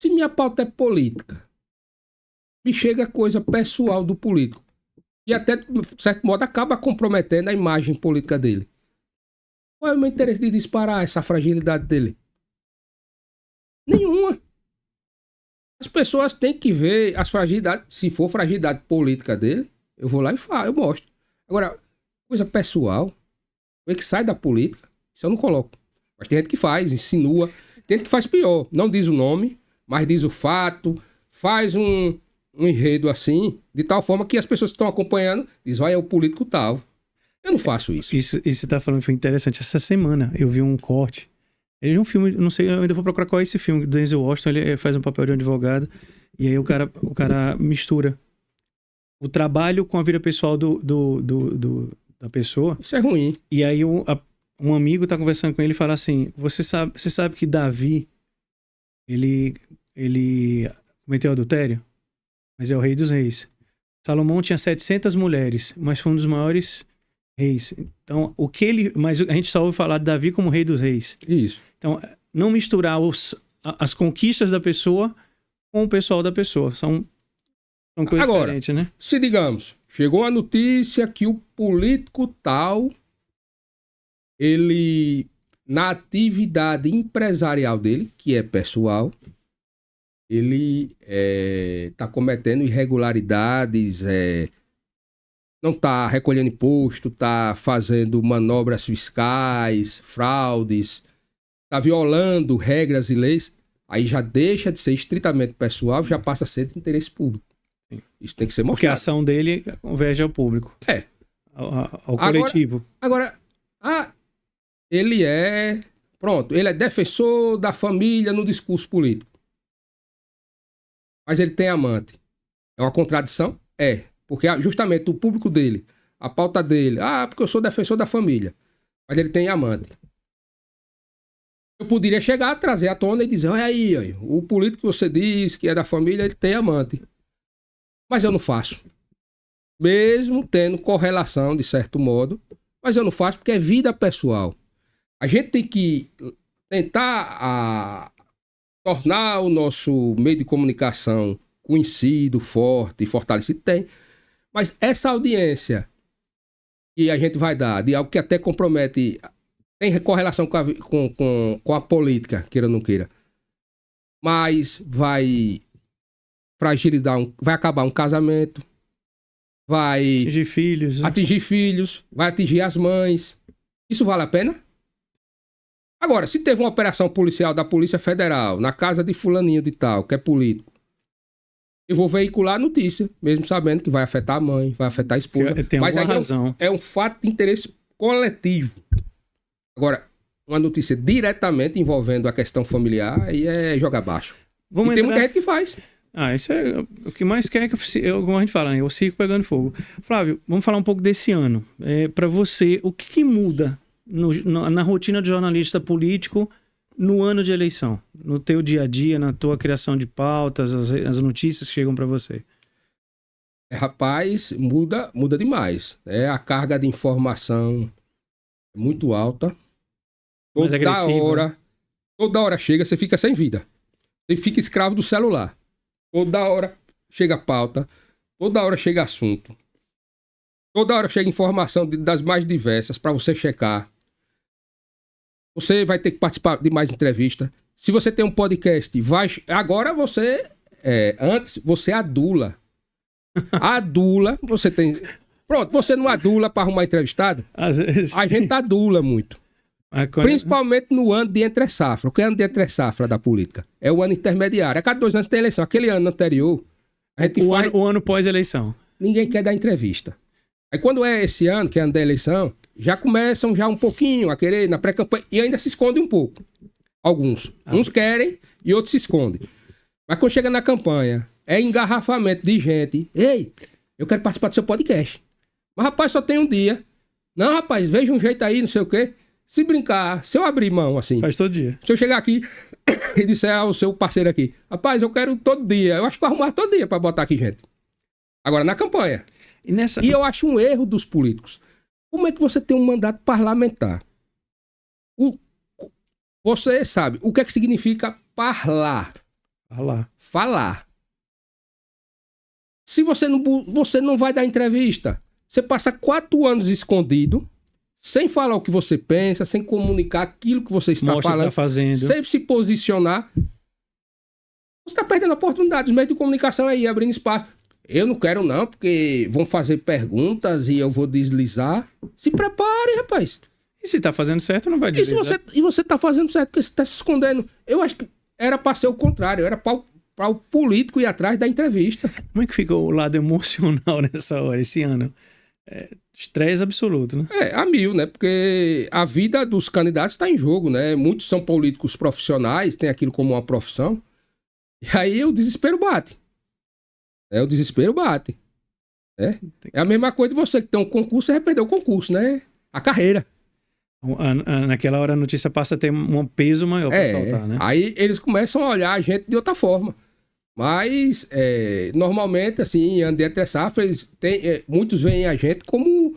Se minha pauta é política, me chega coisa pessoal do político. E até, de certo modo, acaba comprometendo a imagem política dele. Qual é o meu interesse de disparar essa fragilidade dele? Nenhuma. As pessoas têm que ver as fragilidades. Se for fragilidade política dele, eu vou lá e falo, eu mostro. Agora, coisa pessoal, coisa que sai da política, isso eu não coloco. Mas tem gente que faz, insinua. Tem gente que faz pior. Não diz o nome, mas diz o fato, faz um enredo assim, de tal forma que as pessoas que estão acompanhando dizem, olha, é o político tal. Eu não faço isso. Isso você tá falando foi interessante. Essa semana eu vi um corte. Ele é um filme, não sei, eu ainda vou procurar qual é esse filme. Denzel Washington, ele faz um papel de um advogado. E aí o cara mistura o trabalho com a vida pessoal da pessoa. Isso é ruim. E aí um amigo tá conversando com ele e fala assim, você sabe que Davi, ele cometeu adultério? Mas é o rei dos reis. Salomão tinha 700 mulheres, mas foi um dos maiores reis. Então, mas a gente só ouve falar de Davi como rei dos reis. Isso. Então, não misturar as conquistas da pessoa com o pessoal da pessoa. São coisas agora, diferentes, né? Se digamos, chegou a notícia que o político tal, ele, na atividade empresarial dele, que é pessoal, ele está cometendo irregularidades, não está recolhendo imposto, está fazendo manobras fiscais, fraudes, está violando regras e leis, aí já deixa de ser estritamente pessoal, já passa a ser de interesse público. Sim. Isso tem que ser mostrado. Porque a ação dele converge ao público. Ao coletivo. Agora, ele é defensor da família no discurso político. Mas ele tem amante. É uma contradição? É. Porque justamente o público dele, a pauta dele, porque eu sou defensor da família. Mas ele tem amante. Eu poderia chegar, trazer à tona e dizer, olha aí, o político que você diz que é da família, ele tem amante. Mas eu não faço. Mesmo tendo correlação, de certo modo, mas eu não faço porque é vida pessoal. A gente tem que tentar tornar o nosso meio de comunicação conhecido, forte e fortalecido. Tem. Mas essa audiência que a gente vai dar de algo que até compromete, tem correlação com a política, queira ou não queira, mas vai fragilizar, vai acabar um casamento, vai atingir filhos, vai atingir as mães. Isso vale a pena? Agora, se teve uma operação policial da Polícia Federal na casa de fulaninho de tal, que é político, eu vou veicular a notícia, mesmo sabendo que vai afetar a mãe, vai afetar a esposa. Mas aí é um fato de interesse coletivo. Agora, uma notícia diretamente envolvendo a questão familiar, aí é jogar baixo. Tem muita gente que faz. Isso é o que mais quer que como a gente fala, né? O circo pegando fogo. Flávio, vamos falar um pouco desse ano. Para você, o que muda na rotina de jornalista político no ano de eleição? No teu dia a dia, na tua criação de pautas, as notícias que chegam para você? Rapaz, muda demais. A carga de informação é muito alta. Toda hora chega, você fica sem vida. Você fica escravo do celular. Toda hora chega pauta, toda hora chega assunto. Toda hora chega informação das mais diversas para você checar. Você vai ter que participar de mais entrevistas. Se você tem um podcast, agora você... antes, você adula. Adula, você tem... Pronto, você não adula para arrumar entrevistado? Às vezes... A gente adula muito. Principalmente no ano de entre-safra. O que é ano de entre-safra da política? É o ano intermediário. A cada 2 anos tem eleição. Aquele ano anterior... O ano pós-eleição. Ninguém quer dar entrevista. Aí quando é esse ano, que é ano da eleição, já começam já um pouquinho a querer na pré-campanha e ainda se escondem um pouco. Alguns. Uns querem e outros se escondem. Mas quando chega na campanha, é engarrafamento de gente. Ei, eu quero participar do seu podcast. Mas rapaz, só tem um dia. Não, rapaz, veja um jeito aí, não sei o quê. Se brincar, se eu abrir mão, assim... Faz todo dia. Se eu chegar aqui e disser ao seu parceiro aqui, rapaz, eu quero todo dia. Eu acho que vou arrumar todo dia pra botar aqui, gente. Agora, na campanha. E eu acho um erro dos políticos. Como é que você tem um mandato parlamentar? Você sabe o que é que significa falar? Falar. Se você não vai dar entrevista, você passa 4 anos escondido, sem falar o que você pensa, sem comunicar aquilo que você está falando, sem se posicionar. Você está perdendo a oportunidade. Os meios de comunicação aí, abrindo espaço. Eu não quero não, porque vão fazer perguntas e eu vou deslizar. Se prepare, rapaz. E se tá fazendo certo, não vai deslizar. E você tá fazendo certo, porque você tá se escondendo. Eu acho que era para ser o contrário, era para o político ir atrás da entrevista. Como é que fica o lado emocional nessa hora, esse ano? Estresse absoluto, né? A mil, né? Porque a vida dos candidatos está em jogo, né? Muitos são políticos profissionais, têm aquilo como uma profissão. E aí o desespero bate. O desespero bate. É a mesma coisa de você que tem um concurso e vai perder o concurso, né? A carreira. Naquela hora a notícia passa a ter um peso maior para soltar, né? Aí eles começam a olhar a gente de outra forma. Mas, normalmente, assim, em ano de entre safras, muitos veem a gente como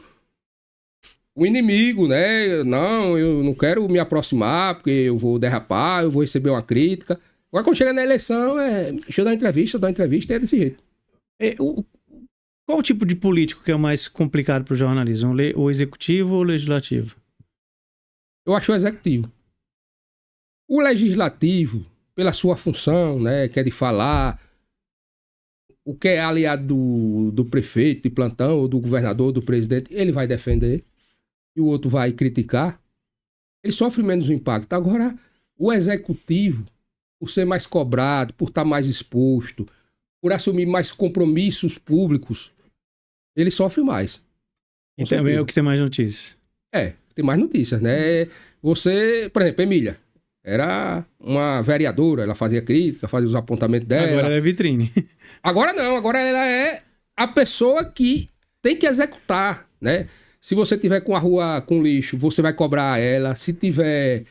o inimigo, né? Não, eu não quero me aproximar porque eu vou derrapar, eu vou receber uma crítica. Agora, quando chega na eleição, deixa eu dar uma entrevista, e é desse jeito. Qual o tipo de político que é o mais complicado para o jornalismo? O executivo ou o legislativo? Eu acho o executivo. O legislativo, pela sua função, né, que é de falar, o que é aliado do prefeito de plantão, ou do governador, do presidente, ele vai defender e o outro vai criticar. Ele sofre menos o impacto. Agora, o executivo, por ser mais cobrado, por estar mais exposto, por assumir mais compromissos públicos, ele sofre mais. E também é o que tem mais notícias. Tem mais notícias, né? Você, por exemplo, Emília, era uma vereadora, ela fazia crítica, fazia os apontamentos dela. Agora ela é vitrine. Agora não, agora ela é a pessoa que tem que executar, né? Se você tiver com a rua com lixo, você vai cobrar ela. Se tiver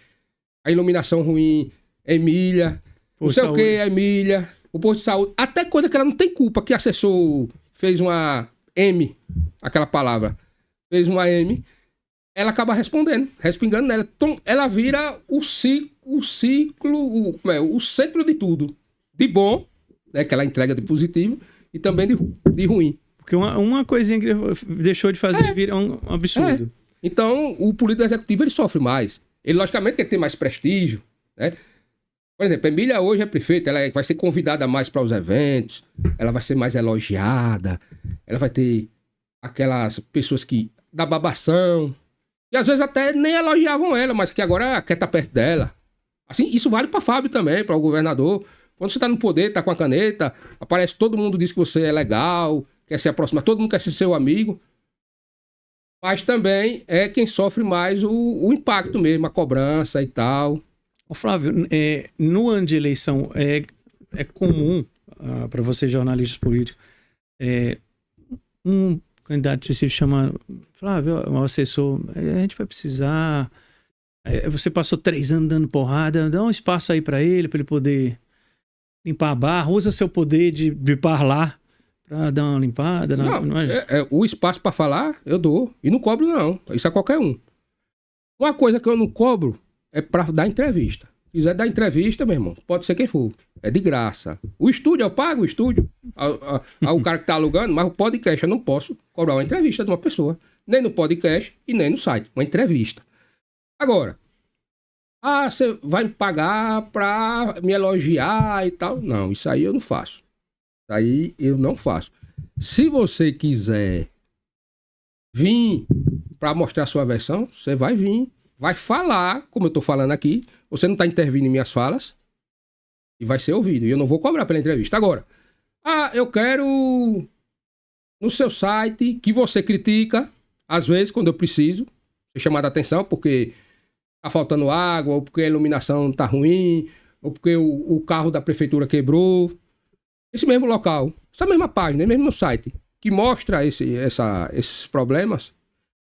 a iluminação ruim, Emília. Não sei o que, Emília. O posto de saúde. Até coisa que ela não tem culpa, que assessor fez uma M, aquela palavra. Fez uma M. Ela acaba respingando nela. Então, ela vira o ciclo, o centro de tudo. De bom, né, que ela entrega de positivo, e também de ruim. Porque uma coisinha que deixou de fazer vira um absurdo. Então, o político executivo, ele sofre mais. Ele, logicamente, ele tem mais prestígio, né? Por exemplo, a Emília hoje é prefeita, ela vai ser convidada mais para os eventos, ela vai ser mais elogiada, ela vai ter aquelas pessoas que dá babação, e às vezes até nem elogiavam ela, mas que agora quer estar perto dela. Assim, isso vale para Fábio também, para o governador. Quando você está no poder, está com a caneta, aparece todo mundo diz que você é legal, quer se aproximar, todo mundo quer ser seu amigo. Mas também é quem sofre mais o impacto mesmo, a cobrança e tal. Ô Flávio, no ano de eleição, é comum para você, jornalistas políticos, um candidato específico chama Flávio, um assessor, a gente vai precisar... Você passou 3 anos dando porrada, dá um espaço aí para ele poder limpar a barra, usa seu poder de falar para dar uma limpada. O espaço para falar, eu dou. E não cobro, não. Isso é qualquer um. Uma coisa que eu não cobro é para dar entrevista. Se quiser dar entrevista, meu irmão, pode ser quem for. É de graça. O estúdio, eu pago o estúdio. O cara que tá alugando, mas o podcast eu não posso cobrar uma entrevista de uma pessoa. Nem no podcast e nem no site. Uma entrevista. Agora, você vai me pagar pra me elogiar e tal? Não, isso aí eu não faço. Isso aí eu não faço. Se você quiser vir pra mostrar sua versão, você vai vir. Vai falar, como eu tô falando aqui. Você não tá intervindo em minhas falas. E vai ser ouvido. E eu não vou cobrar pela entrevista. Agora, eu quero no seu site que você critica, às vezes, quando eu preciso, ser chamado a atenção, porque tá faltando água, ou porque a iluminação tá ruim, ou porque o carro da prefeitura quebrou. Esse mesmo local, essa mesma página, esse mesmo site, que mostra esses problemas,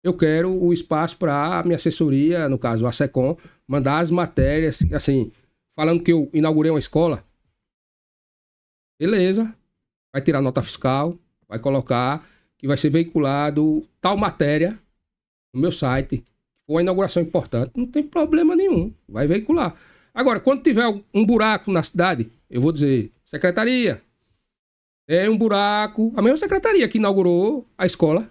eu quero o espaço para a minha assessoria, no caso a SECOM, mandar as matérias, assim, falando que eu inaugurei uma escola. Beleza, vai tirar nota fiscal, vai colocar que vai ser veiculado tal matéria no meu site. Foi uma inauguração importante, não tem problema nenhum, vai veicular. Agora, quando tiver um buraco na cidade, eu vou dizer, secretaria, é um buraco, a mesma secretaria que inaugurou a escola,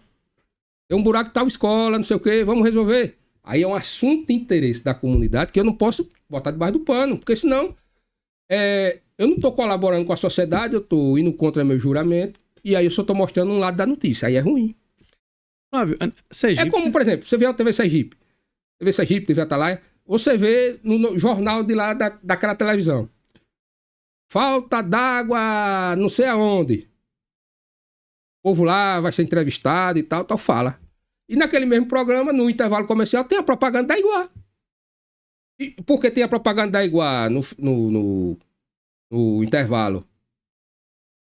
é um buraco tal escola, não sei o quê, vamos resolver. Aí é um assunto de interesse da comunidade que eu não posso botar debaixo do pano, porque senão eu não estou colaborando com a sociedade, eu estou indo contra meu juramento, e aí eu só estou mostrando um lado da notícia, aí é ruim. Flávio, Sergipe... É como, por exemplo, você vê a TV Sergipe, TV Atalaia, você vê no jornal de lá daquela televisão. Falta d'água não sei aonde. O povo lá vai ser entrevistado e tal, fala. E naquele mesmo programa, no intervalo comercial, tem a propaganda da Iguá. E por que tem a propaganda da Iguá no intervalo?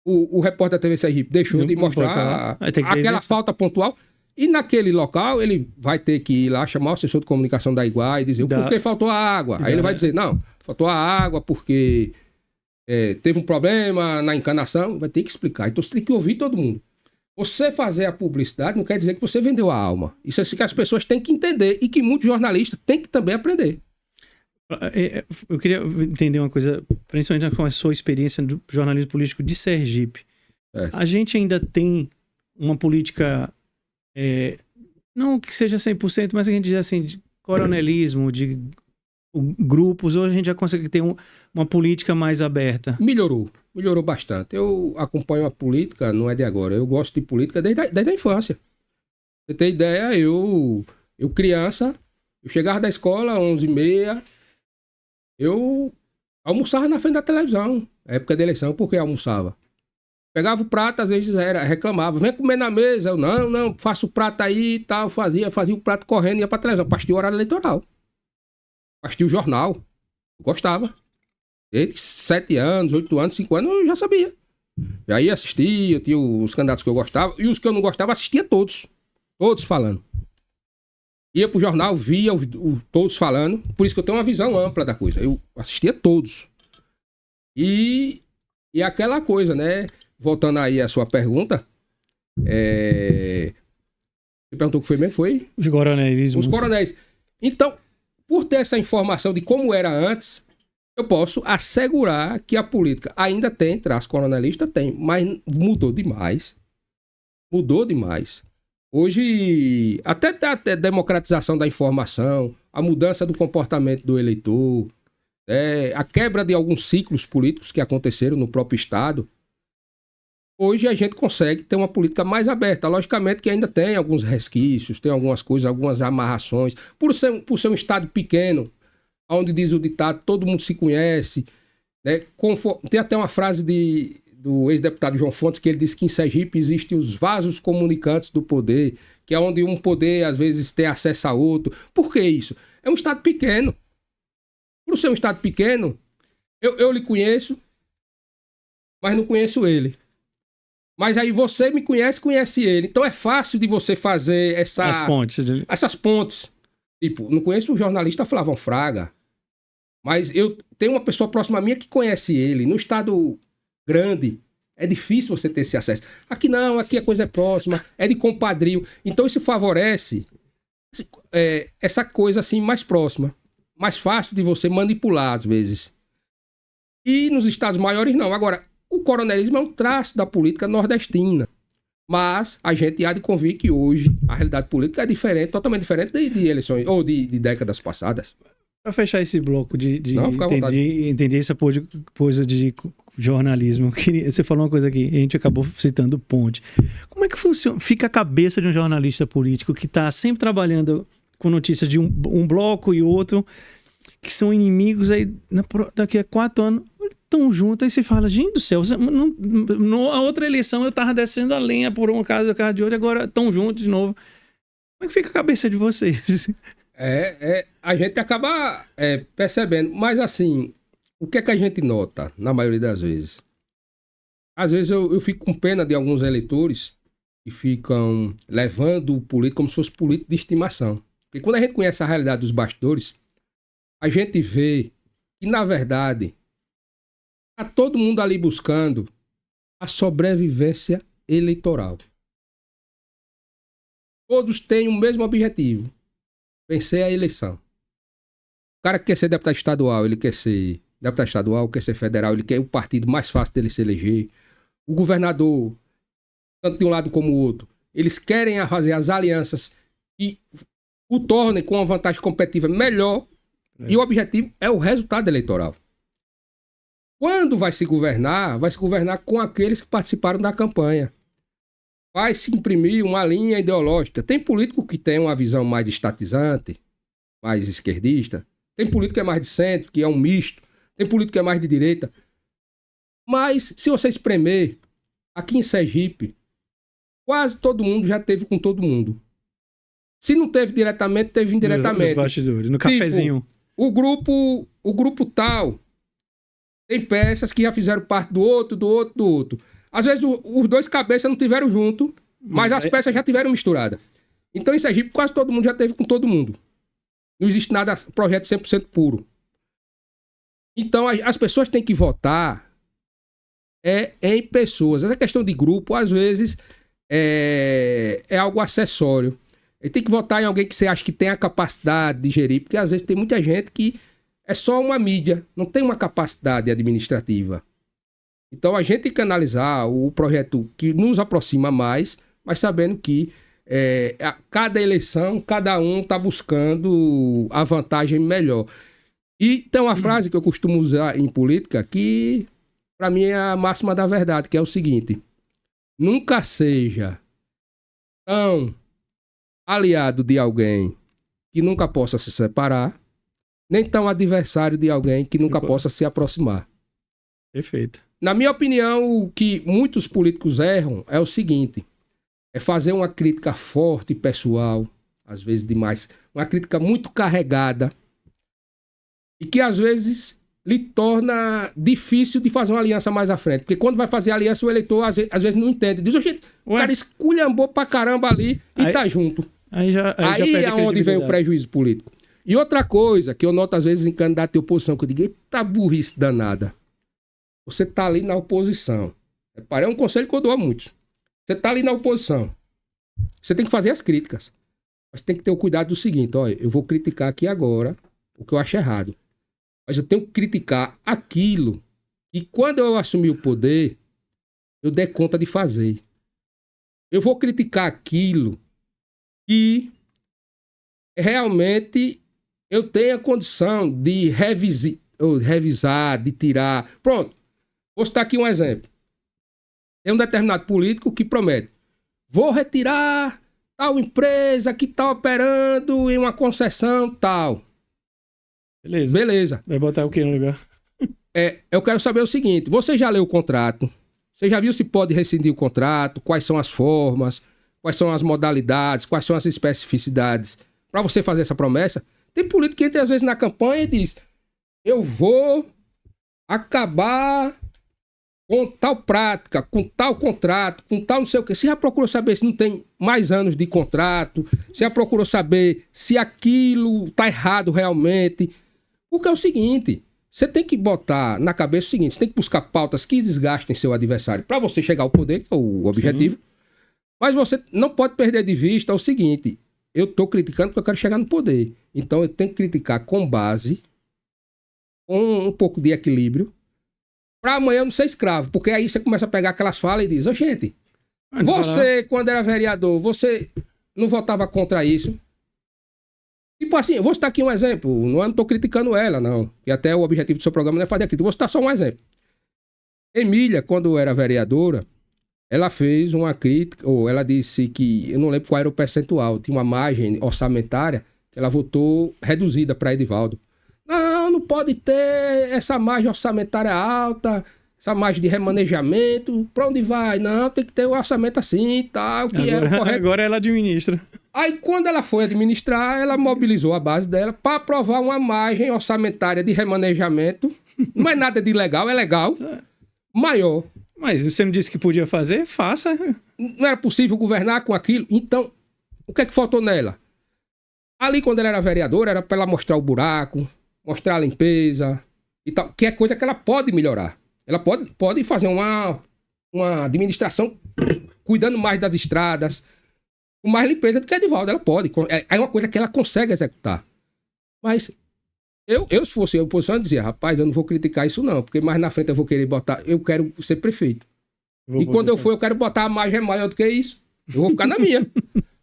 O repórter da TV Sergipe deixou de mostrar aquela falta pontual. E naquele local, ele vai ter que ir lá chamar o assessor de comunicação da Iguá e dizer por que faltou a água. Aí ele vai dizer, não, faltou a água porque teve um problema na encanação. Vai ter que explicar. Então você tem que ouvir todo mundo. Você fazer a publicidade não quer dizer que você vendeu a alma. Isso é assim que as pessoas têm que entender e que muitos jornalistas têm que também aprender. Eu queria entender uma coisa, principalmente com a sua experiência do jornalismo político de Sergipe. A gente ainda tem uma política, não que seja 100%, mas a gente diz assim, de coronelismo, de grupos, ou a gente já consegue ter uma política mais aberta? Melhorou bastante. Eu acompanho a política, não é de agora. Eu gosto de política desde a infância. Você tem ideia, eu criança, eu chegava da escola, 11h30, eu almoçava na frente da televisão, época de eleição, porque almoçava. Pegava o prato, às vezes reclamava, vem comer na mesa, eu não, faço o prato aí e tal, fazia o prato correndo e ia pra televisão, pra assistir o horário eleitoral. Assistia o jornal, eu gostava. Desde 7 anos, 8 anos, 5 anos, eu já sabia. Já ia assistir, eu tinha os candidatos que eu gostava, e os que eu não gostava, assistia todos. Todos falando. Ia pro jornal, via todos falando, por isso que eu tenho uma visão ampla da coisa. Eu assistia todos. E aquela coisa, né? Voltando aí à sua pergunta, você perguntou o que foi mesmo? Foi? Os coronéis. Os coronéis. Então, por ter essa informação de como era antes, eu posso assegurar que a política ainda tem traço coronelista, tem, mas mudou demais. Mudou demais. Hoje, até a democratização da informação, a mudança do comportamento do eleitor, a quebra de alguns ciclos políticos que aconteceram no próprio Estado, hoje a gente consegue ter uma política mais aberta. Logicamente que ainda tem alguns resquícios, tem algumas coisas, algumas amarrações. Por ser um Estado pequeno, onde diz o ditado, todo mundo se conhece. Né? Tem até uma frase do ex-deputado João Fontes, que ele disse que em Sergipe existem os vasos comunicantes do poder, que é onde um poder, às vezes, tem acesso a outro. Por que isso? É um Estado pequeno. Por ser um Estado pequeno, eu lhe conheço, mas não conheço ele. Mas aí você me conhece ele. Então é fácil de você fazer essas pontes. Tipo, não conheço o jornalista Flavão Fraga, mas eu tenho uma pessoa próxima a mim que conhece ele. No Estado grande, é difícil você ter esse acesso. Aqui não, aqui a coisa é próxima, é de compadrio. Então isso favorece essa coisa assim mais próxima. Mais fácil de você manipular, às vezes. E nos estados maiores, não. Agora, o coronelismo é um traço da política nordestina. Mas a gente há de convir que hoje a realidade política é diferente, totalmente diferente de eleições ou de décadas passadas. Para fechar esse bloco de entender essa coisa de jornalismo, você falou uma coisa aqui, a gente acabou citando ponte. Como é que fica a cabeça de um jornalista político que está sempre trabalhando com notícias de um bloco e outro, que são inimigos, aí daqui a 4 anos estão juntos, aí você fala, gente do céu, a outra eleição eu tava descendo a lenha por um caso de olho, agora estão juntos de novo. Como é que fica a cabeça de vocês? A gente acaba percebendo, mas assim, o que é que a gente nota, na maioria das vezes? Às vezes eu fico com pena de alguns eleitores que ficam levando o político como se fosse político de estimação. Porque quando a gente conhece a realidade dos bastidores, a gente vê que, na verdade, está todo mundo ali buscando a sobrevivência eleitoral. Todos têm o mesmo objetivo: vencer a eleição. O cara que quer ser deputado estadual, ele quer ser deputado estadual, quer ser federal, ele quer o partido mais fácil dele se eleger. O governador, tanto de um lado como o outro, eles querem fazer as alianças que o tornem com uma vantagem competitiva melhor, e o objetivo é o resultado eleitoral. Quando vai se governar com aqueles que participaram da campanha. Vai se imprimir uma linha ideológica. Tem político que tem uma visão mais estatizante, mais esquerdista. Tem político que é mais de centro, que é um misto. Tem político que é mais de direita. Mas, se você espremer, aqui em Sergipe, quase todo mundo já teve com todo mundo. Se não teve diretamente, teve indiretamente. Nos bastidores, no cafezinho. O grupo tal tem peças que já fizeram parte do outro. Às vezes os dois cabeças não tiveram junto, mas as peças já tiveram misturada. Então, em Sergipe, quase todo mundo já teve com todo mundo. Não existe nada, projeto 100% puro. Então, as pessoas têm que votar em pessoas. Essa questão de grupo, às vezes, é algo acessório. Ele tem que votar em alguém que você acha que tem a capacidade de gerir, porque às vezes tem muita gente que é só uma mídia, não tem uma capacidade administrativa. Então, a gente tem que analisar o projeto que nos aproxima mais, mas sabendo que a cada eleição, cada um está buscando a vantagem melhor. E tem uma frase que eu costumo usar em política que, para mim, é a máxima da verdade, que é o seguinte: nunca seja tão aliado de alguém que nunca possa se separar, nem tão adversário de alguém que nunca possa se aproximar. Perfeito. Na minha opinião, o que muitos políticos erram é o seguinte: é fazer uma crítica forte e pessoal, às vezes demais, uma crítica muito carregada, e que às vezes lhe torna difícil de fazer uma aliança mais à frente. Porque quando vai fazer aliança, o eleitor às vezes não entende. Diz: gente, o cara esculhambou pra caramba ali e tá junto. Aí é onde vem o prejuízo político. E outra coisa que eu noto às vezes em candidato de oposição, que eu digo: eita burrice danada. Você tá ali na oposição. É um conselho que eu dou a muitos. Você tá ali na oposição. Você tem que fazer as críticas. Mas tem que ter o cuidado do seguinte: olha, eu vou criticar aqui agora o que eu acho errado. Mas eu tenho que criticar aquilo que, quando eu assumir o poder, eu der conta de fazer. Eu vou criticar aquilo que realmente eu tenho a condição de revisar, de tirar. Pronto. Vou citar aqui um exemplo. Tem um determinado político que promete: vou retirar tal empresa que está operando em uma concessão tal. Beleza. Vai botar o que no lugar? Eu quero saber o seguinte: você já leu o contrato? Você já viu se pode rescindir o contrato? Quais são as formas? Quais são as modalidades? Quais são as especificidades para você fazer essa promessa? Tem político que entra às vezes na campanha e diz: eu vou acabar com tal prática, com tal contrato, com tal não sei o quê. Você já procurou saber se não tem mais anos de contrato? Você já procurou saber se aquilo está errado realmente? Porque é o seguinte: você tem que botar na cabeça o seguinte: você tem que buscar pautas que desgastem seu adversário para você chegar ao poder, que é o objetivo. Sim. Mas você não pode perder de vista o seguinte: eu estou criticando porque eu quero chegar no poder. Então eu tenho que criticar com base, com um pouco de equilíbrio, para amanhã eu não ser escravo. Porque aí você começa a pegar aquelas falas e diz: ô gente, você, quando era vereador, você não votava contra isso? Tipo assim, eu vou citar aqui um exemplo. Não estou criticando ela, não. E até o objetivo do seu programa não é fazer aquilo. Eu vou citar só um exemplo. Emília, quando era vereadora, ela fez uma crítica, ou ela disse que, eu não lembro qual era o percentual, tinha uma margem orçamentária que ela votou reduzida para Edivaldo. Não pode ter essa margem orçamentária alta, essa margem de remanejamento. Para onde vai? Não, tem que ter um orçamento assim e tal, que é o correto. Agora ela administra. Aí, quando ela foi administrar, ela mobilizou a base dela para aprovar uma margem orçamentária de remanejamento. Não é nada de legal, é legal. Maior. Mas você não disse que podia fazer? Faça. Não era possível governar com aquilo? Então, o que é que faltou nela? Ali, quando ela era vereadora, era para ela mostrar o buraco, mostrar a limpeza e tal, que é coisa que ela pode melhorar. Ela pode fazer uma administração cuidando mais das estradas, com mais limpeza do que a Edivaldo. Ela pode. É uma coisa que ela consegue executar. Mas eu se fosse a oposição, eu dizia, rapaz, eu não vou criticar isso não, porque mais na frente eu vou querer botar, eu quero ser prefeito. E quando eu for, eu quero botar a margem maior do que isso. Eu vou ficar na minha.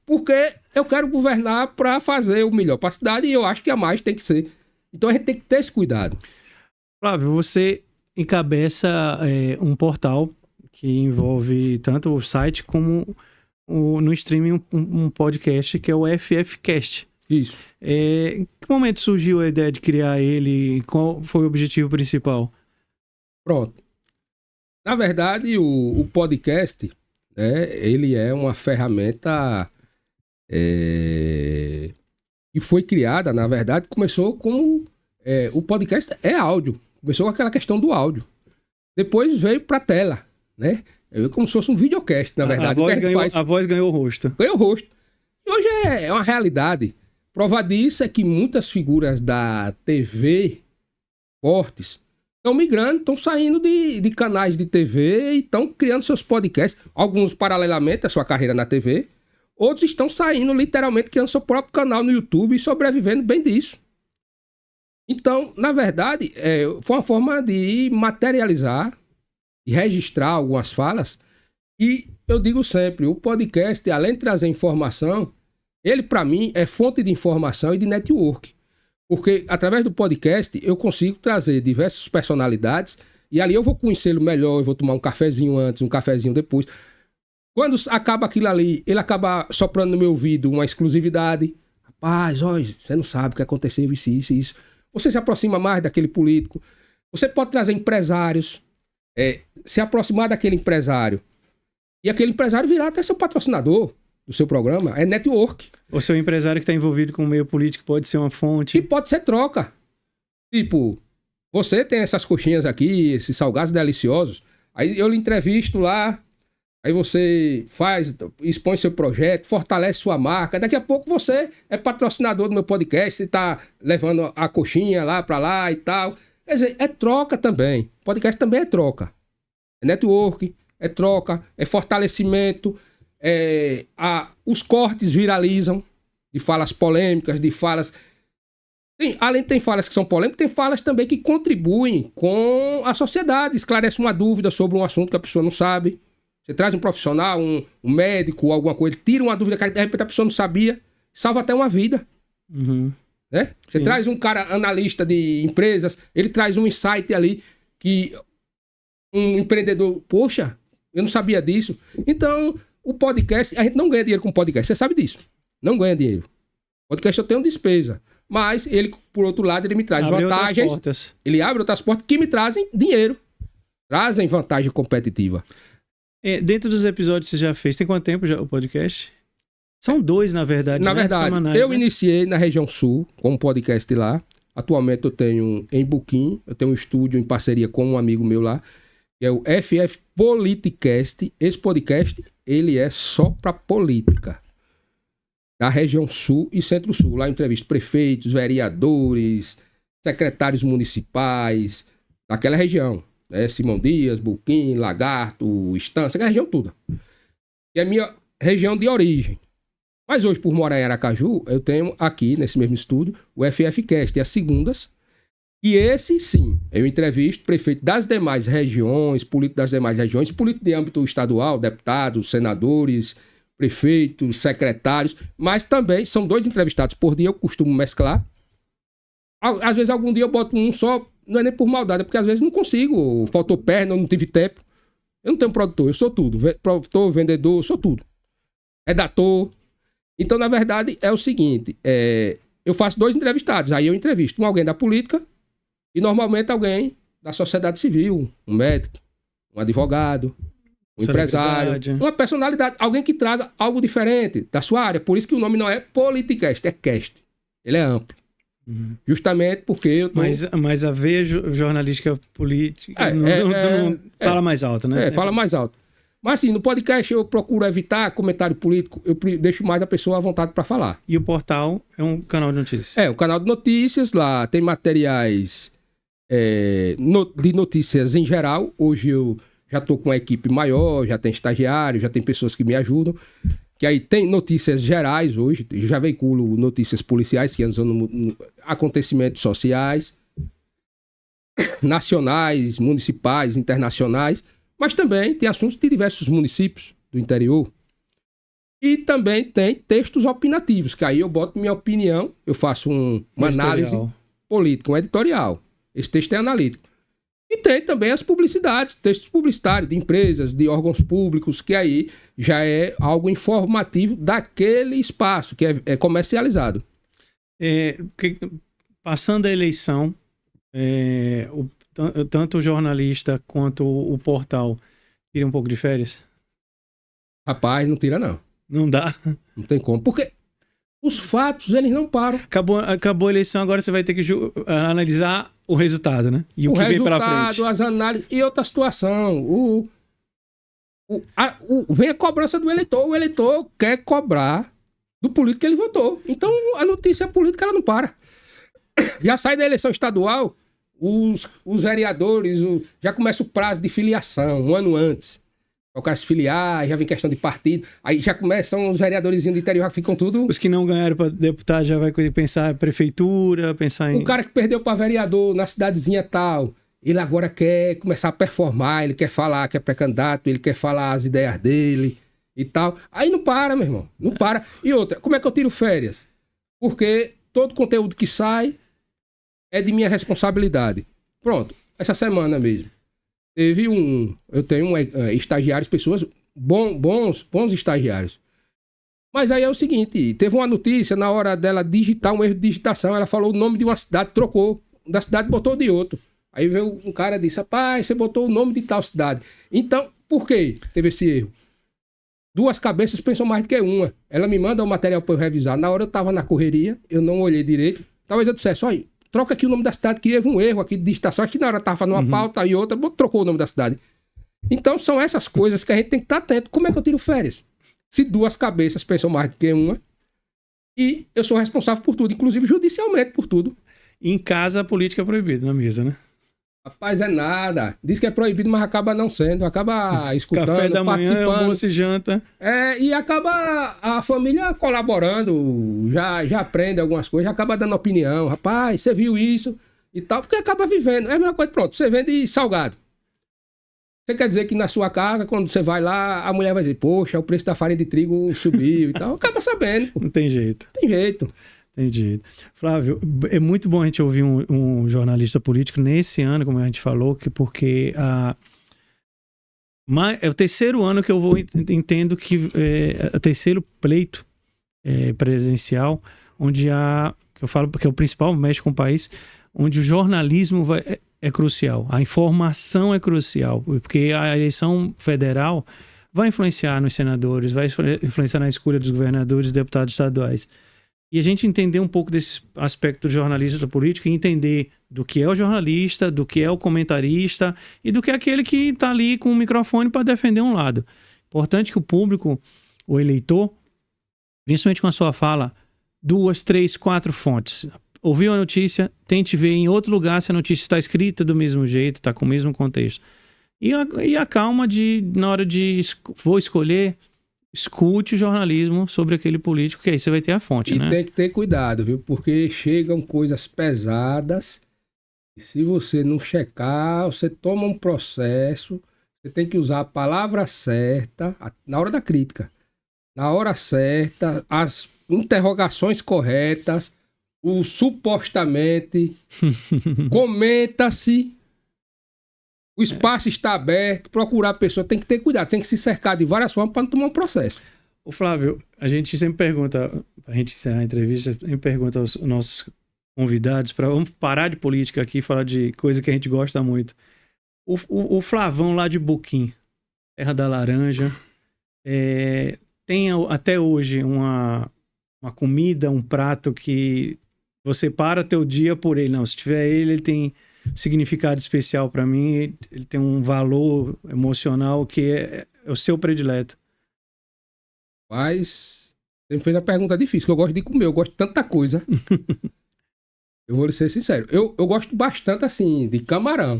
Porque eu quero governar para fazer o melhor para a cidade e eu acho que a mais tem que ser. Então a gente tem que ter esse cuidado. Flávio, você encabeça um portal que envolve tanto o site como no streaming um podcast que é o FFcast. Isso. Em que momento surgiu a ideia de criar ele? Qual foi o objetivo principal? Pronto. Na verdade, o podcast, né, ele é uma ferramenta que foi criada, na verdade, começou com... o podcast é áudio. Começou com aquela questão do áudio. Depois veio pra tela, né? Como se fosse um videocast, na verdade. A voz ganhou o rosto. Ganhou o rosto. E hoje é uma realidade. Prova disso é que muitas figuras da TV fortes estão migrando, estão saindo de canais de TV e estão criando seus podcasts. Alguns paralelamente à sua carreira na TV. Outros estão saindo, literalmente, criando seu próprio canal no YouTube e sobrevivendo bem disso. Então, na verdade, foi uma forma de materializar e registrar algumas falas. E eu digo sempre, o podcast, além de trazer informação, ele, para mim, é fonte de informação e de network. Porque, através do podcast, eu consigo trazer diversas personalidades e ali eu vou conhecê-lo melhor, eu vou tomar um cafezinho antes, um cafezinho depois. Quando acaba aquilo ali, ele acaba soprando no meu ouvido uma exclusividade. Rapaz, olha, você não sabe o que aconteceu, isso. Você se aproxima mais daquele político. Você pode trazer empresários, se aproximar daquele empresário. E aquele empresário virar até seu patrocinador do seu programa. É network. O seu empresário que está envolvido com o meio político pode ser uma fonte. E pode ser troca. Tipo, você tem essas coxinhas aqui, esses salgados deliciosos. Aí eu lhe entrevisto lá. Aí você expõe seu projeto, fortalece sua marca. Daqui a pouco você é patrocinador do meu podcast e tá levando a coxinha lá pra lá e tal. Quer dizer, é troca também. Podcast também é troca. É network, é troca, é fortalecimento. Os cortes viralizam de falas polêmicas, de falas... além de ter falas que são polêmicas, tem falas também que contribuem com a sociedade. Esclarece uma dúvida sobre um assunto que a pessoa não sabe. Você traz um profissional, um médico, alguma coisa, tira uma dúvida que de repente a pessoa não sabia, salva até uma vida. Uhum. Né? Você traz um cara analista de empresas, ele traz um insight ali que um empreendedor, poxa, eu não sabia disso. Então, o podcast, a gente não ganha dinheiro com podcast, você sabe disso. Não ganha dinheiro. Podcast eu tenho despesa. Mas ele, por outro lado, ele me traz vantagens. Ele abre outras portas que me trazem dinheiro. Trazem vantagem competitiva. Dentro dos episódios que você já fez, tem quanto tempo já o podcast? São 2, na verdade. Na verdade, semanais, eu iniciei na região sul, com um podcast lá. Atualmente eu tenho em Buquim, eu tenho um estúdio em parceria com um amigo meu lá, que é o FF Politicast. Esse podcast, ele é só para política. Da região sul e centro-sul. Lá eu entrevisto prefeitos, vereadores, secretários municipais, daquela região. Simão Dias, Buquim, Lagarto, Estância, aquela região toda. E é a minha região de origem. Mas hoje, por morar em Aracaju, eu tenho aqui, nesse mesmo estúdio, o FFcast, as segundas. E esse, sim, eu entrevisto prefeito das demais regiões, político das demais regiões, político de âmbito estadual, deputados, senadores, prefeitos, secretários, mas também são 2 entrevistados por dia, eu costumo mesclar. Às vezes, algum dia eu boto um só, não é nem por maldade, é porque às vezes não consigo, faltou perna, não tive tempo. Eu não tenho produtor, eu sou tudo. Produtor, vendedor, sou tudo. Redator. Então, na verdade, é o seguinte, eu faço 2 entrevistados, aí eu entrevisto alguém da política e normalmente alguém da sociedade civil, um médico, um advogado, um empresário, uma personalidade, alguém que traga algo diferente da sua área. Por isso que o nome não é Politicast, é cast. Ele é amplo. Justamente porque eu tô... Mas a veia jornalística política não fala mais alto, né? Fala mais alto. Mas assim, no podcast eu procuro evitar comentário político, eu deixo mais a pessoa à vontade para falar. E o portal é um canal de notícias? É, um canal de notícias, lá tem materiais de notícias em geral. Hoje eu já estou com uma equipe maior, já tem estagiário, já tem pessoas que me ajudam. Que aí tem notícias gerais hoje, já veiculo notícias policiais que andam no acontecimentos sociais, nacionais, municipais, internacionais, mas também tem assuntos de diversos municípios do interior. E também tem textos opinativos, que aí eu boto minha opinião, eu faço uma análise política, um editorial. Esse texto é analítico. E tem também as publicidades, textos publicitários de empresas, de órgãos públicos, que aí já é algo informativo daquele espaço, que é comercializado. Passando a eleição, tanto o jornalista quanto o portal tira um pouco de férias? Rapaz, não tira não. Não dá? Não tem como. Porque os fatos, eles não param. Acabou a eleição, agora você vai ter que analisar o resultado, né? E o que vem pela frente. As análises. E outra situação. Vem a cobrança do eleitor. O eleitor quer cobrar do político que ele votou. Então, a notícia política, ela não para. Já sai da eleição estadual, os vereadores, já começa o prazo de filiação, um ano antes. O cara se filiar, já vem questão de partido. Aí já começam os vereadores do interior, já ficam tudo... Os que não ganharam para deputado já vai pensar em prefeitura, pensar em... O cara que perdeu para vereador na cidadezinha tal, ele agora quer começar a performar, ele quer falar que é pré-candidato, ele quer falar as ideias dele e tal. Aí não para, meu irmão, não para. E outra, como é que eu tiro férias? Porque todo conteúdo que sai é de minha responsabilidade. Pronto, essa semana mesmo. Eu tenho estagiários, pessoas, bons estagiários. Mas aí é o seguinte, teve uma notícia, na hora dela digitar um erro de digitação, ela falou o nome de uma cidade, trocou. Da cidade botou de outro. Aí veio um cara e disse, rapaz, você botou o nome de tal cidade. Então, por que teve esse erro? Duas cabeças pensam mais do que uma. Ela me manda o material para eu revisar. Na hora eu tava na correria, eu não olhei direito. Talvez eu dissesse, olha, troca aqui o nome da cidade, que teve um erro aqui de digitação. Acho que na hora tava numa pauta e outra, trocou o nome da cidade. Então são essas coisas que a gente tem que estar atento. Como é que eu tiro férias? Se duas cabeças pensam mais do que uma, e eu sou responsável por tudo, inclusive judicialmente por tudo. Em casa a política é proibida, na mesa, né? Rapaz, é nada. Diz que é proibido, mas acaba não sendo. Acaba escutando, café da participando. Manhã, almoço e janta. E acaba a família colaborando, já aprende algumas coisas, já acaba dando opinião. Rapaz, você viu isso e tal, porque acaba vivendo. É a mesma coisa, pronto, você vende salgado. Você quer dizer que na sua casa, quando você vai lá, a mulher vai dizer, poxa, o preço da farinha de trigo subiu e tal. Acaba sabendo. Não tem jeito. Tem jeito. Entendi. Flávio, é muito bom a gente ouvir um jornalista político nesse ano, como a gente falou, porque é o terceiro ano que eu entendo que é o terceiro pleito presidencial, onde que eu falo porque é o principal, mexe com o país, onde o jornalismo é crucial, a informação é crucial, porque a eleição federal vai influenciar nos senadores, vai influenciar na escolha dos governadores e deputados estaduais. E a gente entender um pouco desse aspecto do jornalista político e entender do que é o jornalista, do que é o comentarista e do que é aquele que está ali com o microfone para defender um lado. Importante que o público, o eleitor, principalmente com a sua fala, 2, 3, 4 fontes. Ouviu a notícia, tente ver em outro lugar se a notícia está escrita do mesmo jeito, está com o mesmo contexto. E a calma na hora de vou escolher... Escute o jornalismo sobre aquele político, que aí você vai ter a fonte, né? E tem que ter cuidado, viu? Porque chegam coisas pesadas e se você não checar, você toma um processo, você tem que usar a palavra certa na hora da crítica. Na hora certa, as interrogações corretas, o supostamente, comenta-se... O espaço está aberto, procurar a pessoa, tem que ter cuidado, tem que se cercar de várias formas para não tomar um processo. O Flávio, a gente sempre pergunta, para a gente encerrar a entrevista, sempre pergunta aos nossos convidados, vamos parar de política aqui e falar de coisa que a gente gosta muito. O Flavão lá de Buquim, Terra da Laranja, tem até hoje uma comida, um prato que Você para teu dia por ele. Não, se tiver ele tem significado especial para mim, ele tem um valor emocional que é o seu predileto. Mas você me fez uma pergunta difícil, que eu gosto de comer, eu gosto de tanta coisa. Eu vou lhe ser sincero. Eu gosto bastante, assim, de camarão.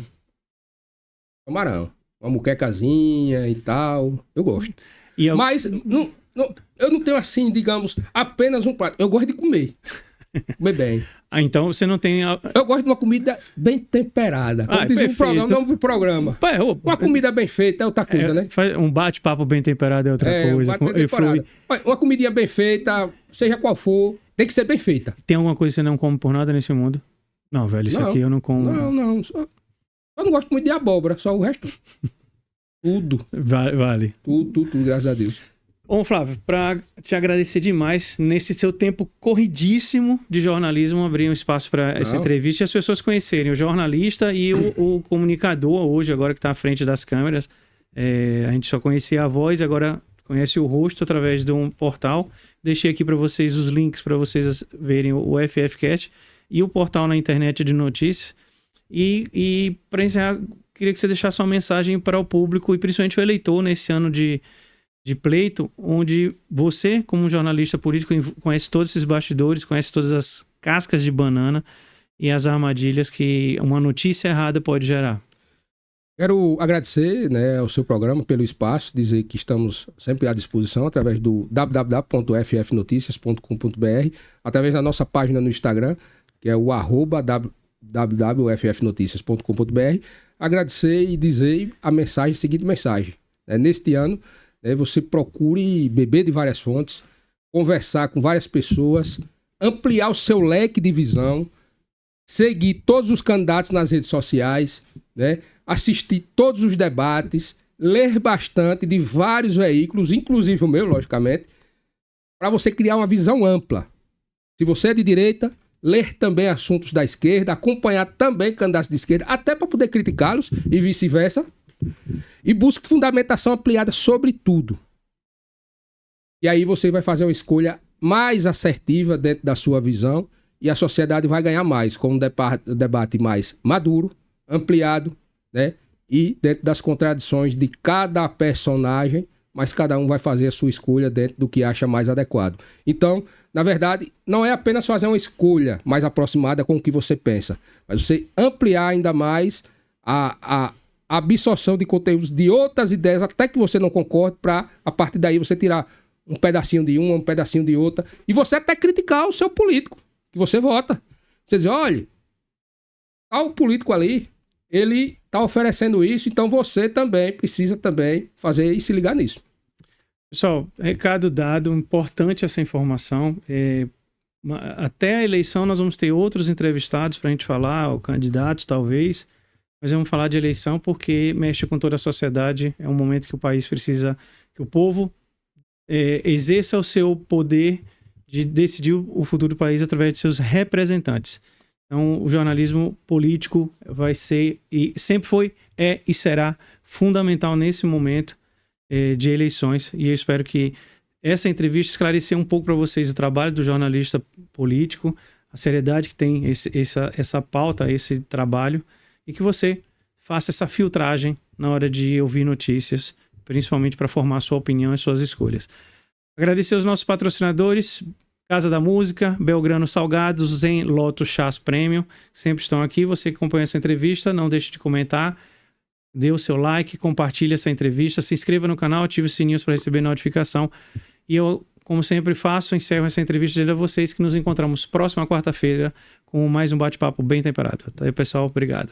Camarão. Uma muquecazinha e tal. Eu gosto. Mas eu não tenho, assim, digamos, apenas um prato. Eu gosto de comer. Comer bem. Então você não tem... Eu gosto de uma comida bem temperada. Como diz o programa, não do programa. Uma comida bem feita é outra coisa, né? Um bate-papo bem temperado é outra coisa. Uma comidinha bem feita, seja qual for, tem que ser bem feita. Tem alguma coisa que você não come por nada nesse mundo? Não, velho, isso aqui eu não como. Não. Eu não gosto muito de abóbora, só o resto. Tudo. Vale. Tudo, graças a Deus. Bom, Flávio, para te agradecer demais, nesse seu tempo corridíssimo de jornalismo, abrir um espaço para essa entrevista e as pessoas conhecerem o jornalista e o comunicador hoje, agora que está à frente das câmeras. A gente só conhecia a voz, agora conhece o rosto através de um portal. Deixei aqui para vocês os links para vocês verem o FFCast e o portal na internet de notícias. E para encerrar, queria que você deixasse uma mensagem para o público e principalmente o eleitor nesse ano de pleito, onde você, como jornalista político, conhece todos esses bastidores, conhece todas as cascas de banana e as armadilhas que uma notícia errada pode gerar. Quero agradecer, né, ao seu programa pelo espaço, dizer que estamos sempre à disposição através do www.ffnoticias.com.br, através da nossa página no Instagram, que é o @www.ffnoticias.com.br. Agradecer e dizer a seguinte mensagem. Neste ano, você procure beber de várias fontes, conversar com várias pessoas, ampliar o seu leque de visão, seguir todos os candidatos nas redes sociais, né? Assistir todos os debates, ler bastante de vários veículos, inclusive o meu, logicamente, para você criar uma visão ampla. Se você é de direita, ler também assuntos da esquerda, acompanhar também candidatos de esquerda, até para poder criticá-los e vice-versa. E busque fundamentação ampliada sobre tudo. E aí você vai fazer uma escolha mais assertiva dentro da sua visão e a sociedade vai ganhar mais, com um debate mais maduro, ampliado, né? E dentro das contradições de cada personagem, mas cada um vai fazer a sua escolha dentro do que acha mais adequado. Então, na verdade, não é apenas fazer uma escolha mais aproximada com o que você pensa, mas você ampliar ainda mais a absorção de conteúdos de outras ideias, até que você não concorde, para a partir daí você tirar um pedacinho de uma, um pedacinho de outra, e você até criticar o seu político, que você vota. Você diz, olha, o político ali, ele está oferecendo isso, então você também precisa também fazer e se ligar nisso. Pessoal, recado dado, importante essa informação. Até a eleição nós vamos ter outros entrevistados para a gente falar, ou candidatos talvez, mas vamos falar de eleição porque mexe com toda a sociedade. É um momento que o país precisa, que o povo exerça o seu poder de decidir o futuro do país através de seus representantes. Então, o jornalismo político vai ser, e sempre foi, e será fundamental nesse momento de eleições. E eu espero que essa entrevista esclareceu um pouco para vocês o trabalho do jornalista político, a seriedade que tem essa pauta, esse trabalho, e que você faça essa filtragem na hora de ouvir notícias, principalmente para formar a sua opinião e suas escolhas. Agradecer aos nossos patrocinadores, Casa da Música, Belgrano Salgados, Zen Loto Chás Premium, sempre estão aqui. Você que acompanha essa entrevista, não deixe de comentar, dê o seu like, compartilhe essa entrevista, se inscreva no canal, ative os sininhos para receber notificação. E eu, como sempre faço, encerro essa entrevista dizendo a vocês que nos encontramos próxima quarta-feira com mais um bate-papo bem temperado. Tá aí, pessoal, obrigado.